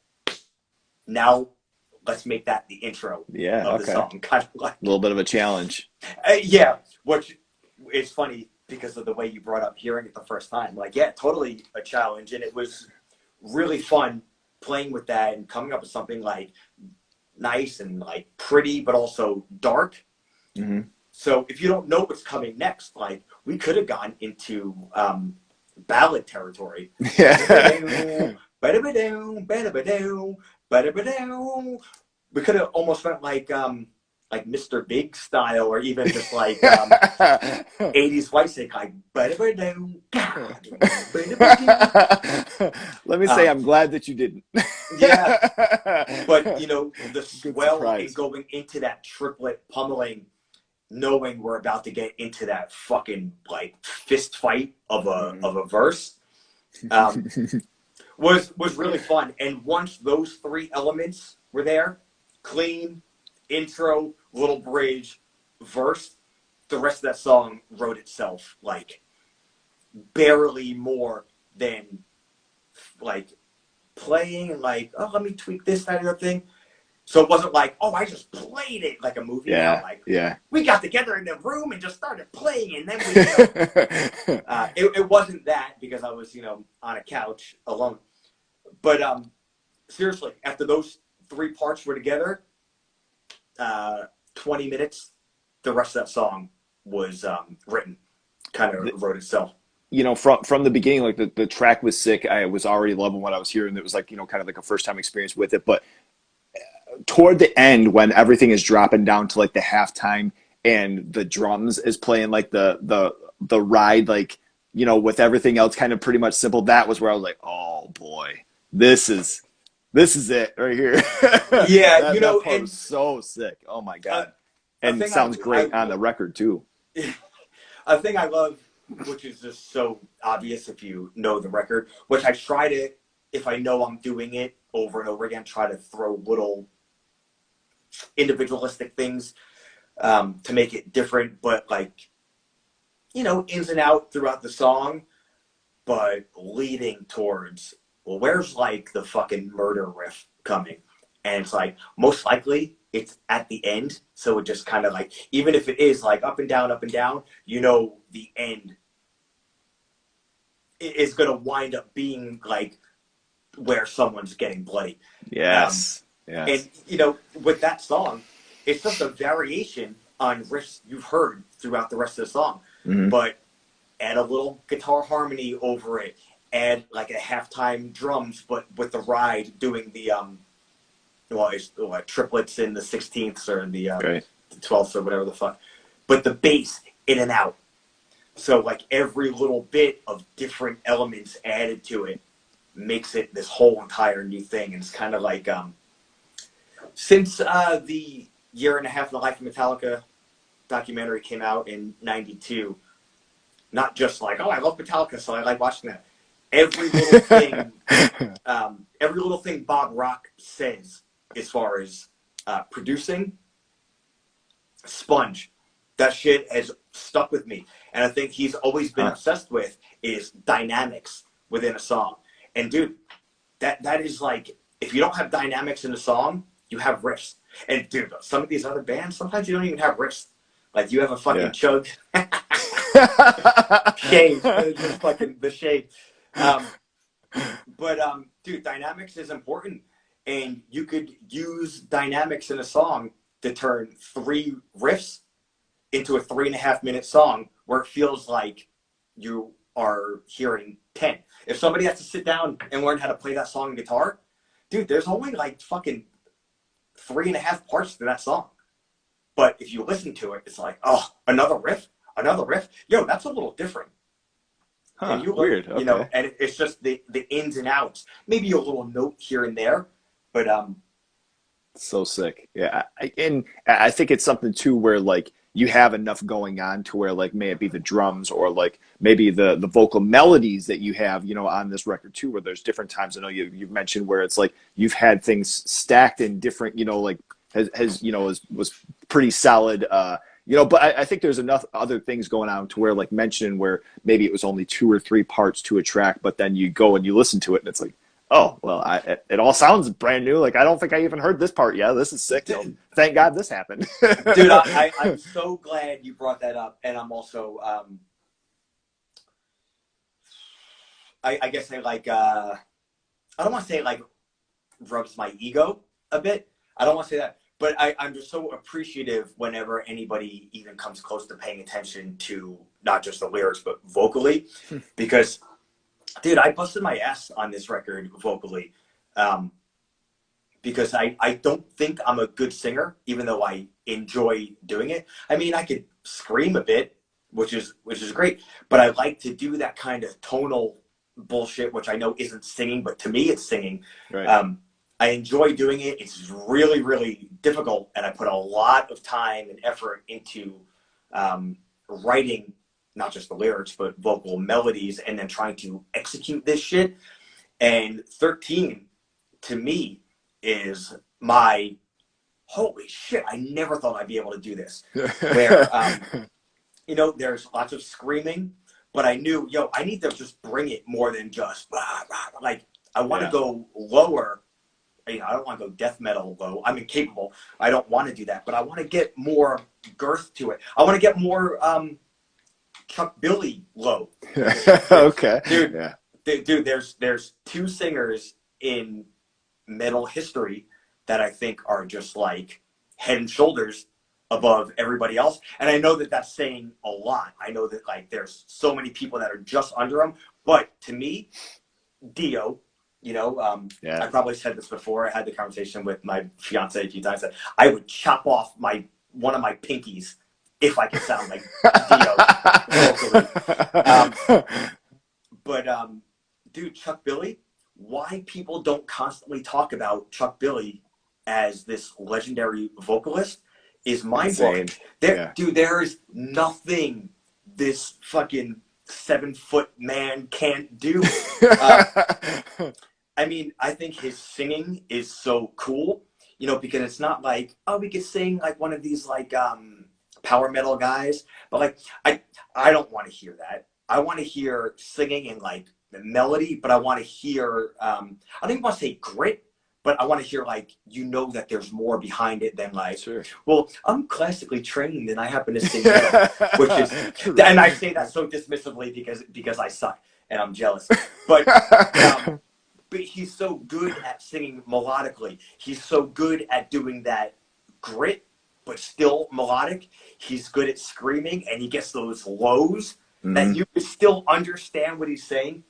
Now let's make that the intro of the song. Kind of like a little bit of a challenge. Which is funny because of the way you brought up hearing it the first time. Like, totally a challenge. And it was really fun playing with that and coming up with something like nice and like pretty, but also dark. So if you don't know what's coming next, like we could have gone into ballad territory. We could have almost went like Mr. Big style, or even just like 80s white stick, like. Let me say, I'm glad that you didn't. But the swell and going into that triplet pummeling, knowing we're about to get into that fucking like fist fight of a verse, was really fun. And once those 3 elements were there, clean, intro, little bridge, verse, the rest of that song wrote itself like barely more than like playing like, oh, let me tweak this, that, and other thing. So it wasn't like, oh, I just played it like a movie. We got together in the room and just started playing, and then we it wasn't that, because I was on a couch alone. But seriously, after those 3 parts were together, 20 minutes, the rest of that song was written, kind of wrote itself. From the beginning, like the track was sick. I was already loving what I was hearing. It was like, kind of like a first time experience with it. But toward the end when everything is dropping down to like the halftime and the drums is playing like the ride, like, you know, with everything else kind of pretty much simple. That was where I was like, oh boy, this is it right here. Yeah, that part was so sick. Oh my god. And it sounds great on the record too. A thing I love, which is just so obvious if you know the record, which I try to, if I know I'm doing it over and over again, try to throw little individualistic things to make it different, but like, you know, ins and out throughout the song, but leading towards, well, where's like the fucking murder riff coming? And it's like, most likely it's at the end. So it just kind of like, even if it is like up and down, you know, the end is going to wind up being like where someone's getting bloody. Yes. Yes. And, you know, with that song, it's just a variation on riffs you've heard throughout the rest of the song. Mm-hmm. But add a little guitar harmony over it, add like a halftime drums, but with the ride doing the triplets in the 16ths or the 12ths or whatever the fuck, but the bass in and out. So like every little bit of different elements added to it makes it this whole entire new thing. And it's kind of like since the Year and a Half in the Life of Metallica documentary came out in '92, not just like, oh, I love Metallica, so I like watching that. Every little thing Bob Rock says as far as producing, sponge. That shit has stuck with me. And I think he's always been obsessed with is dynamics within a song. And dude, that is like, if you don't have dynamics in a song, you have riffs. And dude, some of these other bands, sometimes you don't even have riffs. Like you have a fucking chug. Shade. Just fucking the shade. Dude, dynamics is important. And you could use dynamics in a song to turn 3 riffs into a 3.5-minute song where it feels like you are hearing 10. If somebody has to sit down and learn how to play that song on guitar, dude, there's only like fucking 3.5 parts to that song. But if you listen to it, it's like, oh, another riff. Yo, that's a little different. Huh, and you weird. You know, and it's just the ins and outs. Maybe a little note here and there, but so sick. Yeah, and I think it's something too where like you have enough going on to where like may it be the drums or like maybe the vocal melodies that you have, you know, on this record too, where there's different times. I know you've mentioned where it's like you've had things stacked in different, you know, like has you know was pretty solid. You know, but I think there's enough other things going on to where like mentioning where maybe it was only 2 or 3 parts to a track, but then you go and you listen to it and it's like, oh, well, it all sounds brand new. Like, I don't think I even heard this part yet. This is sick. Thank God this happened. Dude, I'm so glad you brought that up. And I'm also, I guess I like, I don't want to say it like rubs my ego a bit. I don't want to say that. But I'm just so appreciative whenever anybody even comes close to paying attention to not just the lyrics, but vocally. Because, dude, I busted my ass on this record vocally. Because I don't think I'm a good singer, even though I enjoy doing it. I mean, I could scream a bit, which is great. But I like to do that kind of tonal bullshit, which I know isn't singing, but to me it's singing. Right. I enjoy doing it. It's really, really difficult, and I put a lot of time and effort into writing not just the lyrics, but vocal melodies, and then trying to execute this shit. And 13, to me, is my, holy shit, I never thought I'd be able to do this. Where, you know, there's lots of screaming, but I knew, yo, I need to just bring it more than just, blah, blah. Like, I want to go lower. You know, I don't want to go death metal low. I'm incapable. I don't want to do that, but I want to get more girth to it. I want to get more Chuck Billy low. Okay. Dude, yeah. Dude, there's 2 singers in metal history that I think are just like head and shoulders above everybody else. And I know that that's saying a lot. I know that like there's so many people that are just under them. But to me, Dio, You know, Yeah. I probably said this before. I had the conversation with my fiance a few times that I would chop off one of my pinkies if I could sound like Dio vocally. But dude, Chuck Billy, why people don't constantly talk about Chuck Billy as this legendary vocalist is mind-blowing. Dude, there is nothing this fucking 7-foot man can't do. I mean, I think his singing is so cool, you know, because it's not like, oh, we could sing like one of these like power metal guys, but like I don't want to hear that. I want to hear singing and like the melody, but I want to hear I don't even want to say grit, but I want to hear like, you know, that there's more behind it than like, sure. Well, I'm classically trained and I happen to sing metal, which is, and I say that so dismissively because I suck and I'm jealous, but he's so good at singing melodically. He's so good at doing that grit, but still melodic. He's good at screaming, and he gets those lows that you can still understand what he's saying.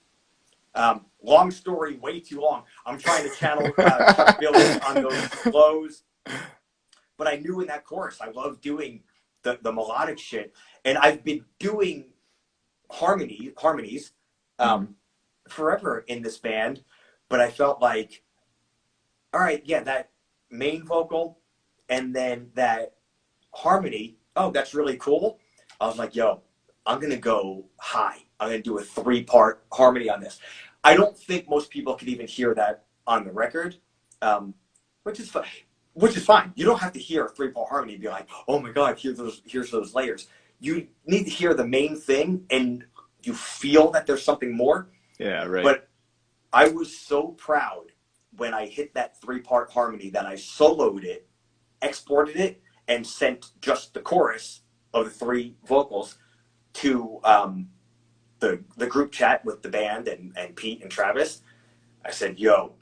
Long story, way too long. I'm trying to channel Chuck Billy on those lows. But I knew in that chorus, I love doing the melodic shit. And I've been doing harmonies forever in this band. But I felt like, all right, yeah, that main vocal and then that harmony, oh, that's really cool. I was like, yo, I'm going to go high. I'm going to do a 3-part harmony on this. I don't think most people could even hear that on the record, which is fine. You don't have to hear a 3-part harmony and be like, oh my God, here's those layers. You need to hear the main thing and you feel that there's something more. Yeah, right. But I was so proud when I hit that 3-part harmony that I soloed it, exported it, and sent just the chorus of the 3 vocals to the group chat with the band and Pete and Travis. I said, yo,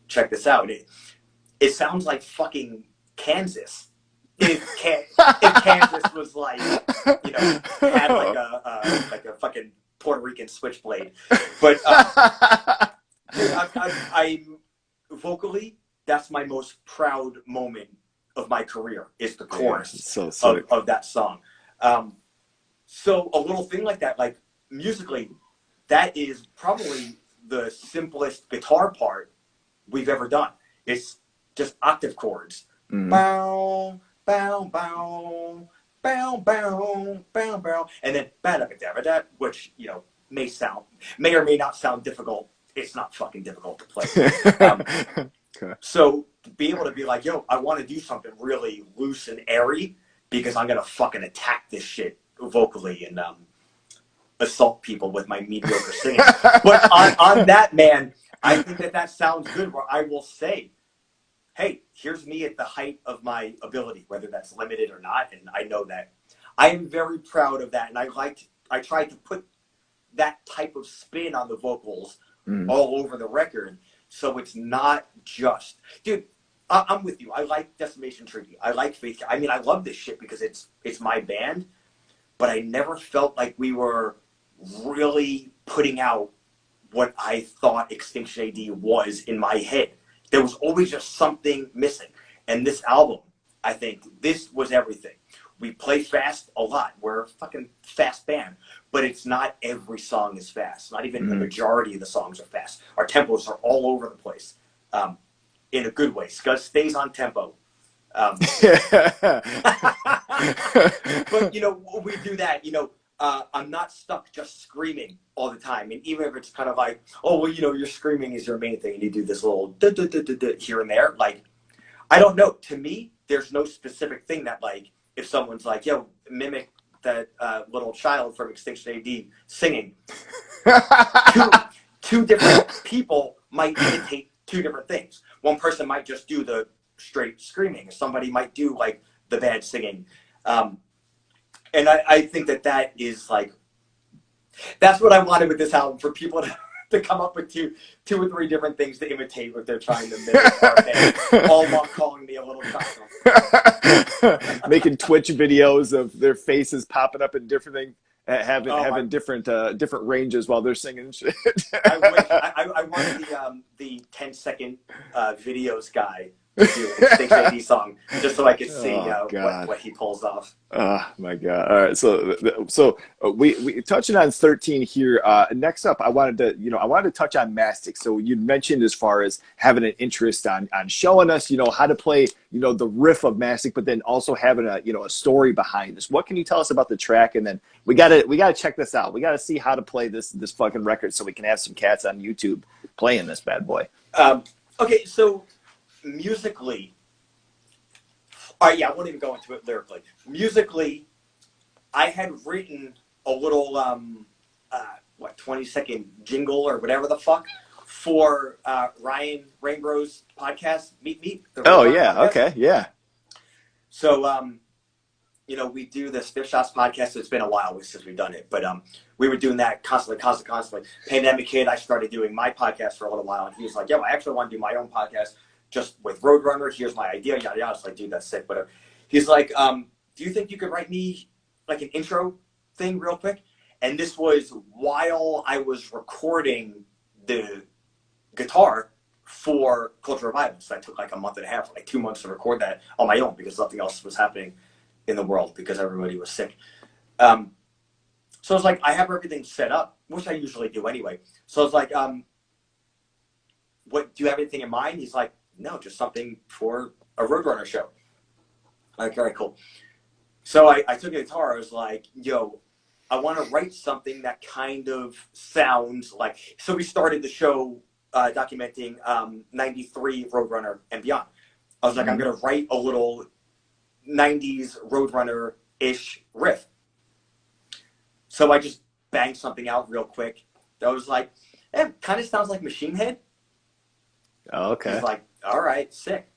check this out. It sounds like fucking Kansas. If Kansas was like, you know, had like a fucking Puerto Rican switchblade. But I'm vocally, that's my most proud moment of my career is the chorus of that song. So a little thing like that, like musically, that is probably the simplest guitar part we've ever done. It's just octave chords. Bow, bow, bow, bow, bow, bow, bow, and then ba-da-ba-da-ba-da, which, you know, may or may not sound difficult. It's not fucking difficult to play. Okay. So to be able to be like, yo, I want to do something really loose and airy because I'm gonna fucking attack this shit vocally and assault people with my mediocre singing. But on that, man, I think that sounds good. Where I will say, hey, here's me at the height of my ability, whether that's limited or not, and I know that. I am very proud of that, and I tried to put that type of spin on the vocals all over the record, so it's not just, dude. I'm with you. I like Decimation Treaty. I like Faith. I mean, I love this shit because it's my band, but I never felt like we were really putting out what I thought Extinction A.D. was in my head. There was always just something missing. And this album, I think this was everything. We play fast a lot. We're a fucking fast band, but it's not every song is fast. Not even the majority of the songs are fast. Our tempos are all over the place. In a good way. Scuzz stays on tempo. But, you know, we do that, you know, I'm not stuck just screaming all the time. And even if it's kind of like, oh, well, you know, your screaming is your main thing. And you do this little here and there. Like, I don't know. To me, there's no specific thing that, like, if someone's like, yo, mimic that little child from Extinction A.D. singing. Two different people might imitate 2 different things. One person might just do the straight screaming. Somebody might do, like, the bad singing. And I think that is, like, that's what I wanted with this album, for people to come up with two or three different things to imitate what they're trying to mimic our band, all while calling me a little child. Making Twitch videos of their faces popping up in different things. having different ranges while they're singing shit. I wish I wanted the 10-second videos guy to do an Extinction A.D song just so I could see what he pulls off. Oh my God! All right, so we touching on 13 here. Next up, I wanted to touch on Mastic. So you mentioned as far as having an interest on showing us how to play the riff of Mastic, but then also having a story behind this. What can you tell us about the track? And then we gotta check this out. We gotta see how to play this fucking record so we can have some cats on YouTube playing this bad boy. Okay, so musically. All right, yeah, I won't even go into it lyrically. Musically, I had written a little, 20-second jingle or whatever the fuck for Ryan Rainbow's podcast, Meet Me. Oh, yeah, podcast. Okay, yeah. So, we do the Stiff Shots podcast. It's been a while since we've done it, but we were doing that constantly. Pandemic hit, I started doing my podcast for a little while, and he was like, yo, I actually want to do my own podcast. Just with Roadrunner, here's my idea, yada yada. It's like, dude, that's sick, whatever. He's like, do you think you could write me like an intro thing real quick? And this was while I was recording the guitar for Cultural Revival. So I took like a month and a half, like 2 months to record that on my own because nothing else was happening in the world because everybody was sick. So I was like, I have everything set up, which I usually do anyway. So I was like, what, do you have anything in mind? He's like, no, just something for a Roadrunner show. Like, all right, cool. So I took a guitar. I was like, yo, I want to write something that kind of sounds like. So we started the show documenting 93 Roadrunner and beyond. I was like, I'm going to write a little 90s Roadrunner-ish riff. So I just banged something out real quick. That was like, it kind of sounds like Machine Head. Oh, okay. He's like, all right, sick.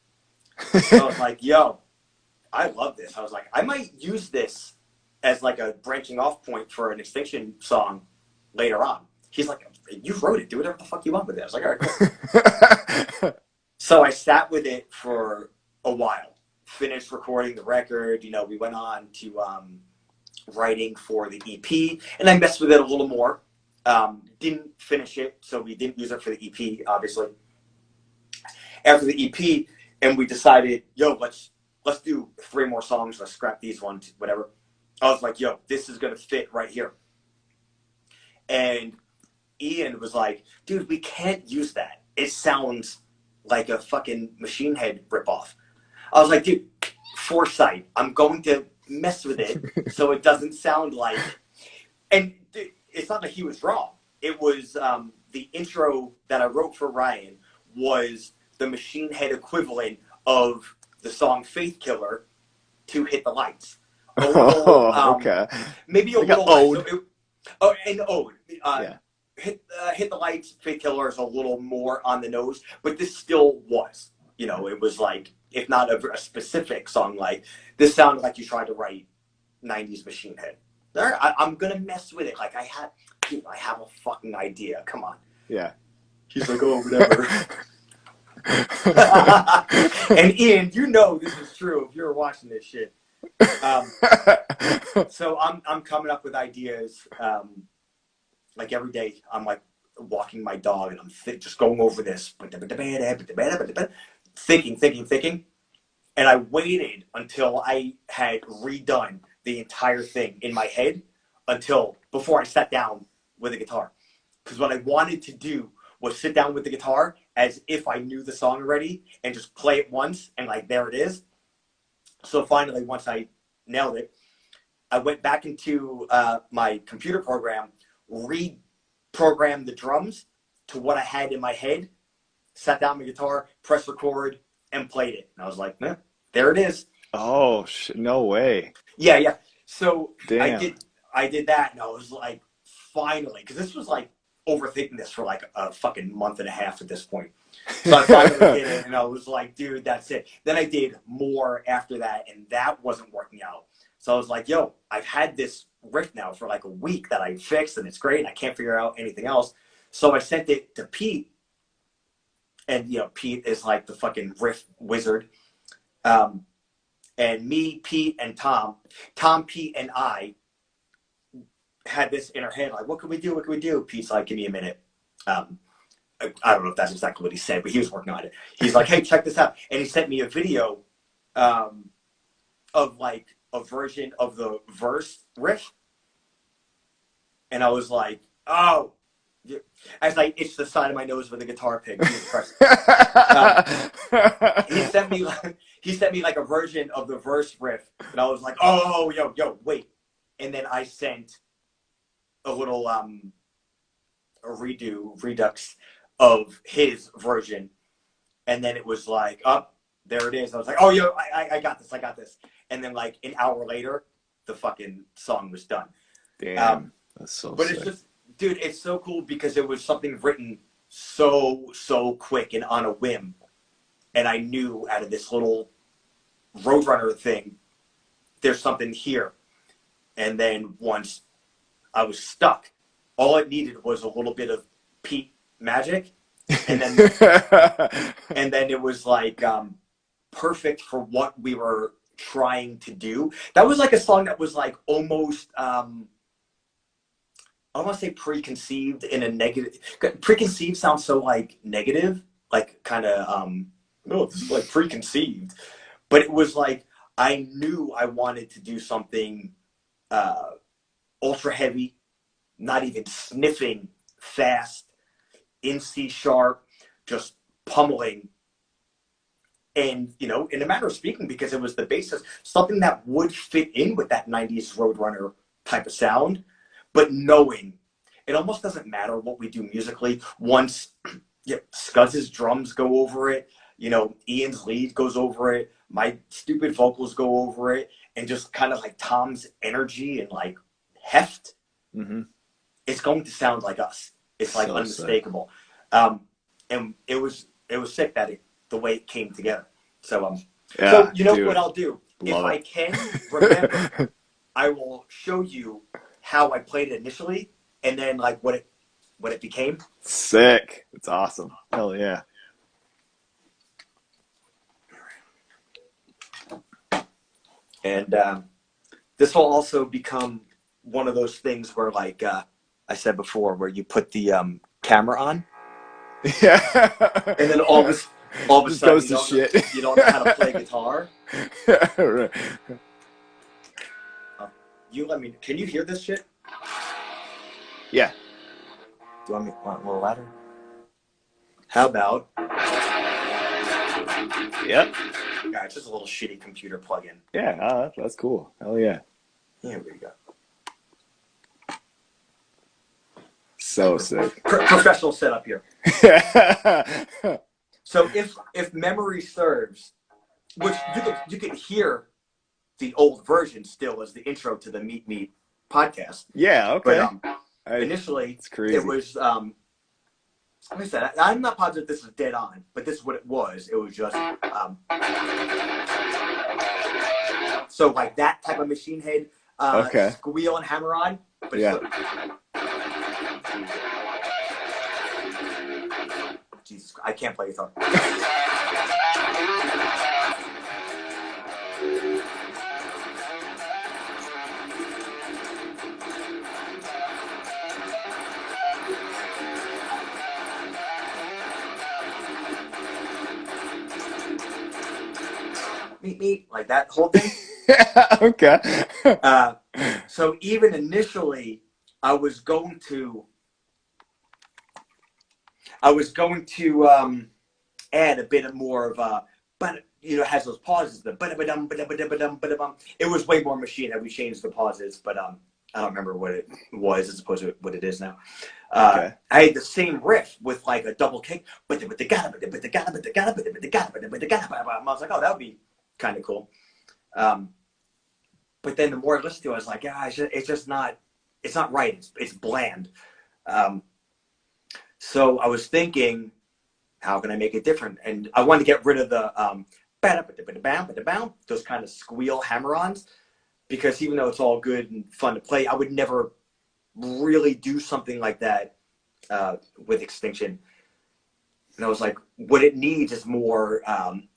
So I was like, yo, I love this. I was like, I might use this as like a branching off point for an Extinction song later on. He's like, you wrote it. Do whatever the fuck you want with it. I was like, all right, cool. So I sat with it for a while. Finished recording the record. We went on to writing for the EP. And I messed with it a little more. Didn't finish it, so we didn't use it for the EP, obviously. After the EP, and we decided, yo, let's do 3 more songs. Let's scrap these ones, whatever. I was like, yo, this is gonna fit right here. And Ian was like, dude, we can't use that. It sounds like a fucking Machine Head ripoff. I was like, dude, foresight. I'm going to mess with it so it doesn't sound like. And it's not that he was wrong. It was the intro that I wrote for Ryan was the Machine Head equivalent of the song Faith Killer to Hit the Lights. Okay. Maybe a like little ode. Yeah. Hit the Lights, Faith Killer is a little more on the nose, but this still was. It was like, if not a specific song, like, this sounded like you tried to write 90s Machine Head. All right, I'm going to mess with it. Like, I have a fucking idea. Come on. Yeah. He's like, oh, whatever. And Ian, this is true if you're watching this shit. So I'm coming up with ideas. Like every day, I'm like walking my dog, and I'm just going over this, thinking, and I waited until I had redone the entire thing in my head before I sat down with a guitar, because what I wanted to do was sit down with the guitar as if I knew the song already and just play it once and like, there it is. So finally, once I nailed it, I went back into my computer program, reprogrammed the drums to what I had in my head, sat down my guitar, pressed record, and played it. And I was like, there it is. Oh, no way. Yeah. So damn. I did that, and I was like, finally, because this was like overthinking this for like a fucking month and a half at this point. So I finally did it, and I was like, dude, that's it. Then I did more after that, and that wasn't working out. So I was like, yo, I've had this riff now for like a week that I fixed, and it's great, and I can't figure out anything else. So I sent it to Pete, and Pete is like the fucking riff wizard. And me, Pete, and Tom, Pete, and I had this in her head, like, what can we do? What can we do? Pete's like, give me a minute. I don't know if that's exactly what he said, but he was working on it. He's like, hey, check this out. And he sent me a video of like a version of the verse riff. And I was like, oh. I was like, it's the side of my nose with a guitar pick. He sent me like a version of the verse riff. And I was like, oh, yo, wait. And then I sent a little a redux of his version, and then it was like, oh, there it is. I was like, oh, yo, I got this. And then like an hour later, the fucking song was done. Damn, that's so but sick. It's just, dude, it's so cool because it was something written so quick and on a whim, and I knew out of this little Roadrunner thing, there's something here. And then once I was stuck, all it needed was a little bit of Pete magic, and then it was like perfect for what we were trying to do. That was like a song that was like almost I don't want to say preconceived in a negative. Preconceived sounds so like negative, like kind of no, this is like preconceived. But it was like I knew I wanted to do something ultra heavy, not even sniffing, fast, in C sharp, just pummeling. And, you know, in a matter of speaking, because it was the basis, something that would fit in with that 90s Roadrunner type of sound, but knowing it almost doesn't matter what we do musically. Once Scuzz's drums go over it, you know, Ian's lead goes over it, my stupid vocals go over it, and just kind of like Tom's energy and like heft, it's going to sound like us. It's like so unmistakable. And it was sick that the way it came together. So so you know, dude, what I'll do, if I can remember, I will show you how I played it initially, and then like what it became. Sick. It's awesome. Hell yeah. And this will also become one of those things where, like I said before, where you put the camera on, yeah, and then all of a sudden you don't know how to play guitar. Right. You let me. Can you hear this shit? Yeah. Do you want a little louder? How about? Yep. Yeah, it's just a little shitty computer plug-in. Yeah, that's cool. Hell yeah. Here we go. So sick. Professional setup here. So if memory serves, which you can hear the old version still as the intro to the Meet Me podcast. Yeah, okay. But initially, it's crazy. It was like I said, I'm not positive this is dead on, but this is what it was. It was just so like that type of machine head squeal and hammer on. But yeah. Jesus, I can't play guitar. Meet, like that whole thing. Okay. So even initially, I was going to add a bit more of a, but you know, it has those pauses. The ba-da-ba-dum, ba-da-ba-da-ba-dum, ba-da-bum. It was way more machine that we changed the pauses, but I don't remember what it was as opposed to what it is now. I had the same riff with like a double kick, but I was like, oh, that would be kind of cool. But then the more I listened to it, I was like, yeah, it's not right. It's bland. So I was thinking, how can I make it different? And I wanted to get rid of the those kind of squeal hammer-ons, because even though it's all good and fun to play, I would never really do something like that with Extinction. And I was like, what it needs is more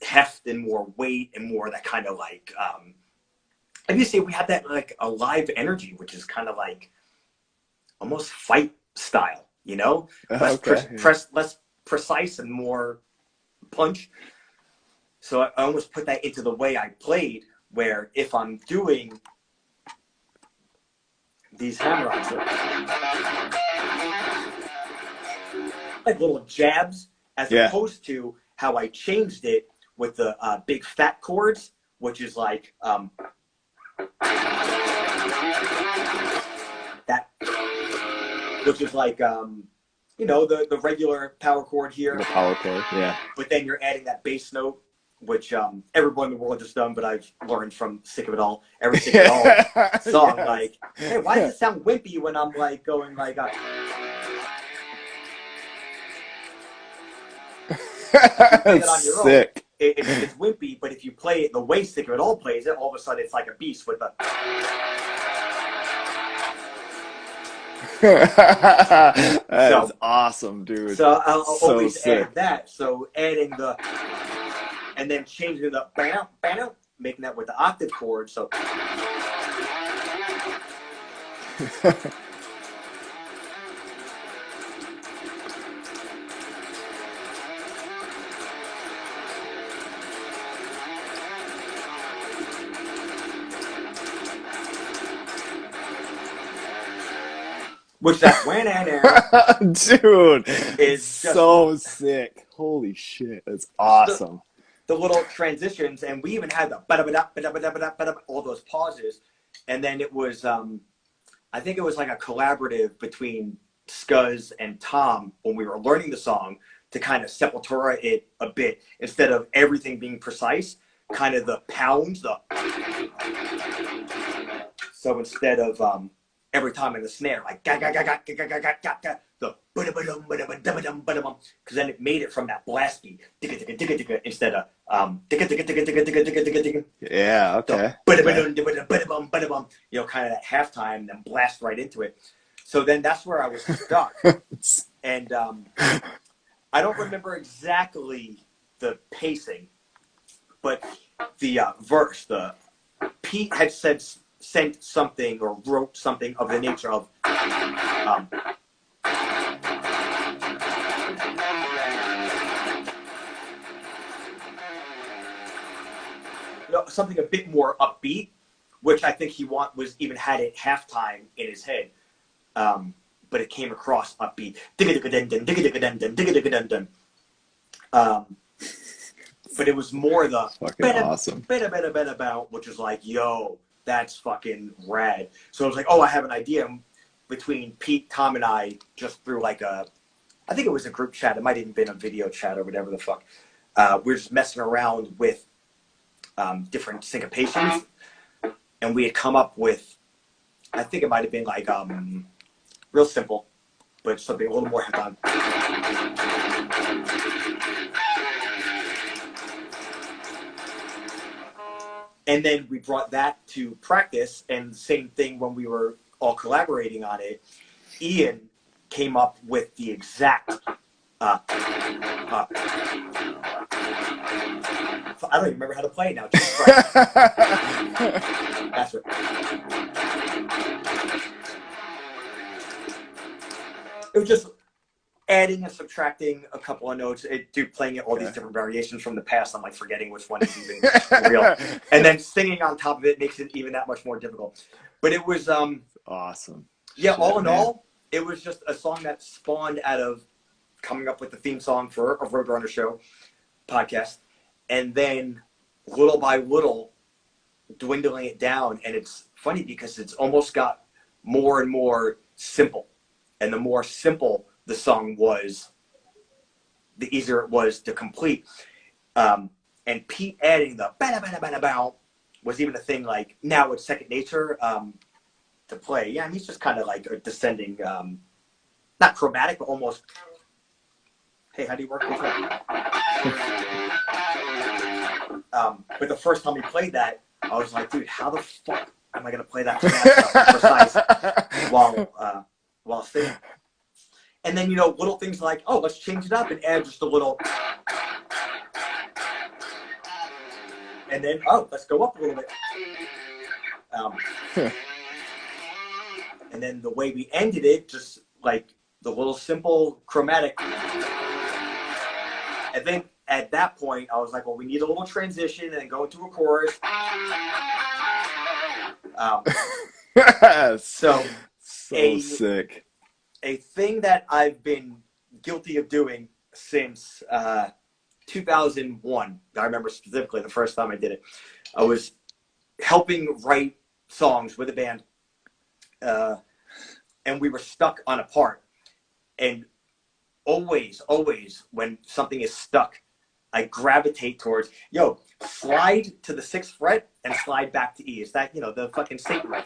heft and more weight and more that kind of like, I used to say we had that like a live energy, which is kind of like almost fight style, you know, less precise and more punch. So I almost put that into the way I played, where if I'm doing these hammer-ons, like little jabs, as opposed to how I changed it with the big fat chords, which is like that, which is like you know, the regular power chord here. The power chord, yeah. But then you're adding that bass note, which everyone in the world has done, but I've learned from Sick of It All, every Sick of It All song. Like, hey, why does it sound wimpy when I'm like going like That's on your sick. Own, it's wimpy, but if you play it the way Sick of It All plays it, all of a sudden it's like a beast with the. That's awesome, dude. So I'll always add that. So adding the, and then changing the bam, making that with the octave chord. So. Which that when and dude is so sick. Holy shit, that's awesome. The little transitions, and we even had the all those pauses, and then it was I think it was like a collaborative between Scuzz and Tom when we were learning the song to kind of Sepultura it a bit instead of everything being precise, kind of the pounds, so instead of every time in the snare, like the because then it made it from that blast beat instead of yeah, okay. You know, kind of that halftime, and then blast right into it. So then that's where I was stuck, and I don't remember exactly the pacing, but the verse, the Pete had sent something or wrote something of the nature of you know, something a bit more upbeat, which I think he was even had it halftime in his head, but it came across upbeat. But it was more the awesome, which is like, yo, that's fucking rad. So I was like, oh, I have an idea between Pete, Tom, and I just through like I think it was a group chat. It might even been a video chat or whatever the fuck. We're just messing around with different syncopations, and we had come up with, I think it might have been like real simple, but something a little more head on. And then we brought that to practice, and the same thing when we were all collaborating on it. Ian came up with the exact. I don't even remember how to play it now. That's right. It was just adding and subtracting a couple of notes, playing it all these different variations from the past. I'm like forgetting which one is even real, and then singing on top of it makes it even that much more difficult. But it was awesome. Yeah, all in all, it was just a song that spawned out of coming up with the theme song for a Roadrunner show podcast, and then little by little dwindling it down. And it's funny because it's almost got more and more simple, and the more simple the song was, the easier it was to complete. And Pete adding the ba-da-ba-da-ba-da-bow was even a thing, like now it's second nature to play. Yeah, and he's just kind of like a descending, not chromatic, but almost, hey, how do you work this out? But the first time we played that, I was like, dude, how the fuck am I going to play that precise while singing? And then, you know, little things like, oh, let's change it up and add just a little. And then, oh, let's go up a little bit. And And then the way we ended it, just like the little simple chromatic. I think at that point, I was like, well, we need a little transition and then go into a chorus. So sick. A thing that I've been guilty of doing since 2001, I remember specifically the first time I did it, I was helping write songs with a band, and we were stuck on a part. And always when something is stuck, I gravitate towards, slide to the 6th fret and slide back to E. Is that, the fucking Satan riff?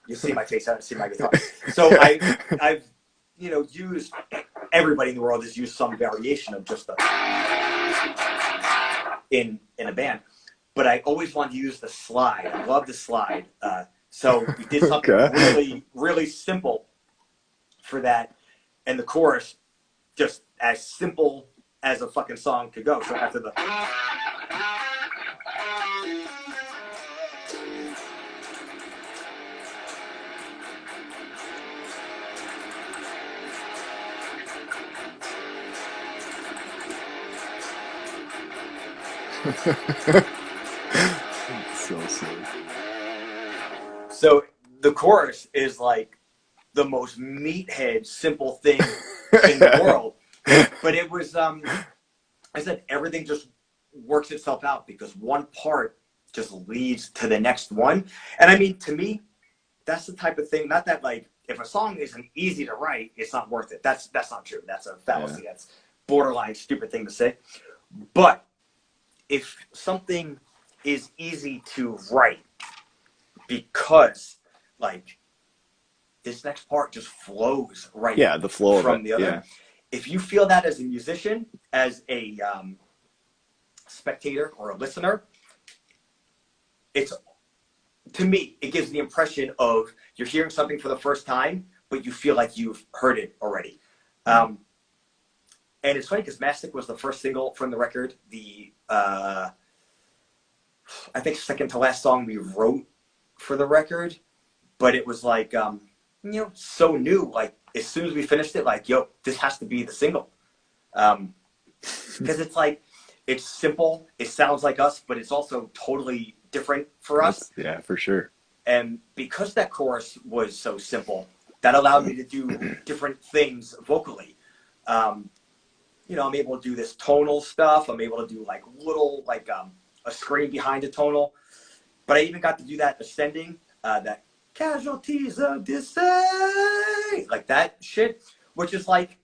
You see my face, I don't see my guitar. So I've used, everybody in the world has used some variation of just the in a band. But I always wanted to use the slide. I love the slide. So we did something really, really simple for that. And the chorus, just as simple as a fucking song could go. So after the... So silly. So the chorus is like the most meathead, simple thing in the world. But it was, I said, everything just works itself out because one part just leads to the next one. And I mean, to me, that's the type of thing, not that like, if a song isn't easy to write, it's not worth it. That's not true. That's a fallacy. Yeah. That's borderline stupid thing to say. But if something is easy to write because like this next part just flows right the flow from the other, if you feel that as a musician, as a spectator or a listener, it's, to me, it gives the impression of you're hearing something for the first time, but you feel like you've heard it already. And it's funny because Mastic was the first single from the record. The I think second to last song we wrote for the record, but it was like so new. Like as soon as we finished it, like this has to be the single, because it's like it's simple. It sounds like us, but it's also totally different for us. Yeah, for sure. And because that chorus was so simple, that allowed me to do different things vocally. I'm able to do this tonal stuff. I'm able to do like little, like a scream behind a tonal. But I even got to do that ascending, that casualties of this day, like that shit, which is like,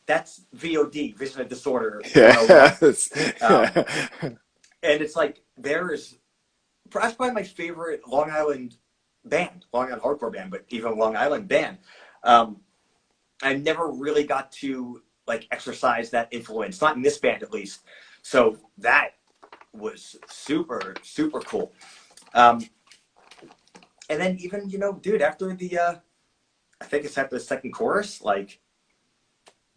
that's VOD, Vision of Disorder. Yes. And it's like, that's probably my favorite Long Island hardcore band, but even Long Island band. I never really got to like exercise that influence, not in this band at least. So that was super, super cool. And then even, dude, after the, I think it's after the second chorus, like,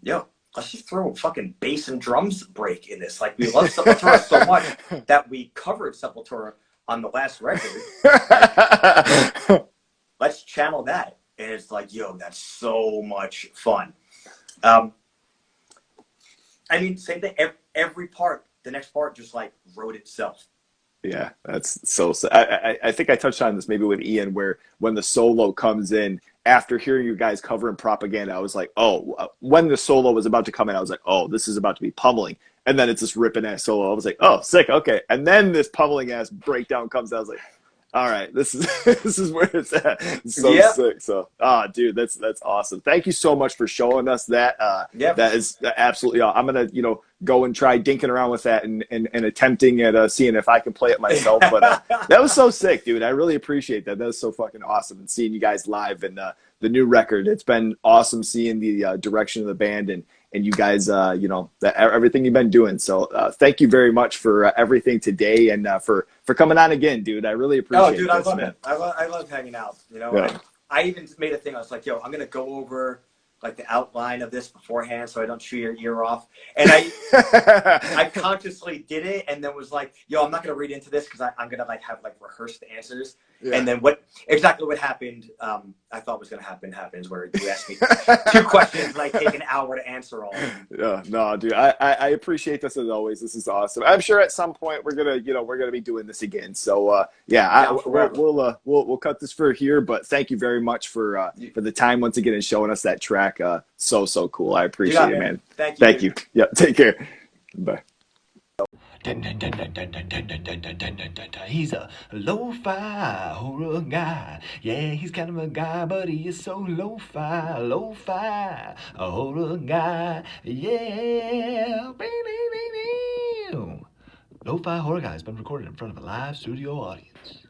let's just throw a fucking bass and drums break in this. Like, we love Sepultura so much that we covered Sepultura on the last record. Like, let's channel that. And it's like, that's so much fun. I mean, same thing. Every part, the next part just like wrote itself. Yeah, that's so. I think I touched on this maybe with Ian, where when the solo comes in after hearing you guys covering Propaganda, I was like, oh, when the solo was about to come in, I was like, oh, this is about to be pummeling. And then it's this ripping ass solo. I was like, oh, sick, okay. And then this pummeling ass breakdown comes out. I was like, all right, this is where it's at. It's so sick. So, dude, that's awesome. Thank you so much for showing us that. That is absolutely awesome. I'm gonna, go and try dinking around with that and attempting at seeing if I can play it myself. But that was so sick, dude. I really appreciate that. That was so fucking awesome. And seeing you guys live and the new record, it's been awesome seeing the direction of the band and you guys, everything you've been doing. So thank you very much for everything today and for coming on again, dude. I really appreciate it. Oh, dude, I love it. I love hanging out. Yeah. I even made a thing. I was like, I'm going to go over like the outline of this beforehand so I don't chew your ear off. And I consciously did it and then was like, yo, I'm not gonna read into this because I'm gonna like have like rehearsed answers. Yeah. And then exactly what happened I thought was gonna happens where you asked me 2 questions and I take an hour to answer all of them. Yeah, no, dude, I appreciate this as always. This is awesome. I'm sure at some point we're gonna be doing this again. So we'll cut this for here. But thank you very much for the time once again and showing us that track. So cool. I appreciate it, man. Thank you. Yeah, take care. Bye. He's a lo-fi horror guy. Yeah, he's kind of a guy, but he is so lo-fi a horror guy. Yeah. Lo-fi horror guy has been recorded in front of a live studio audience.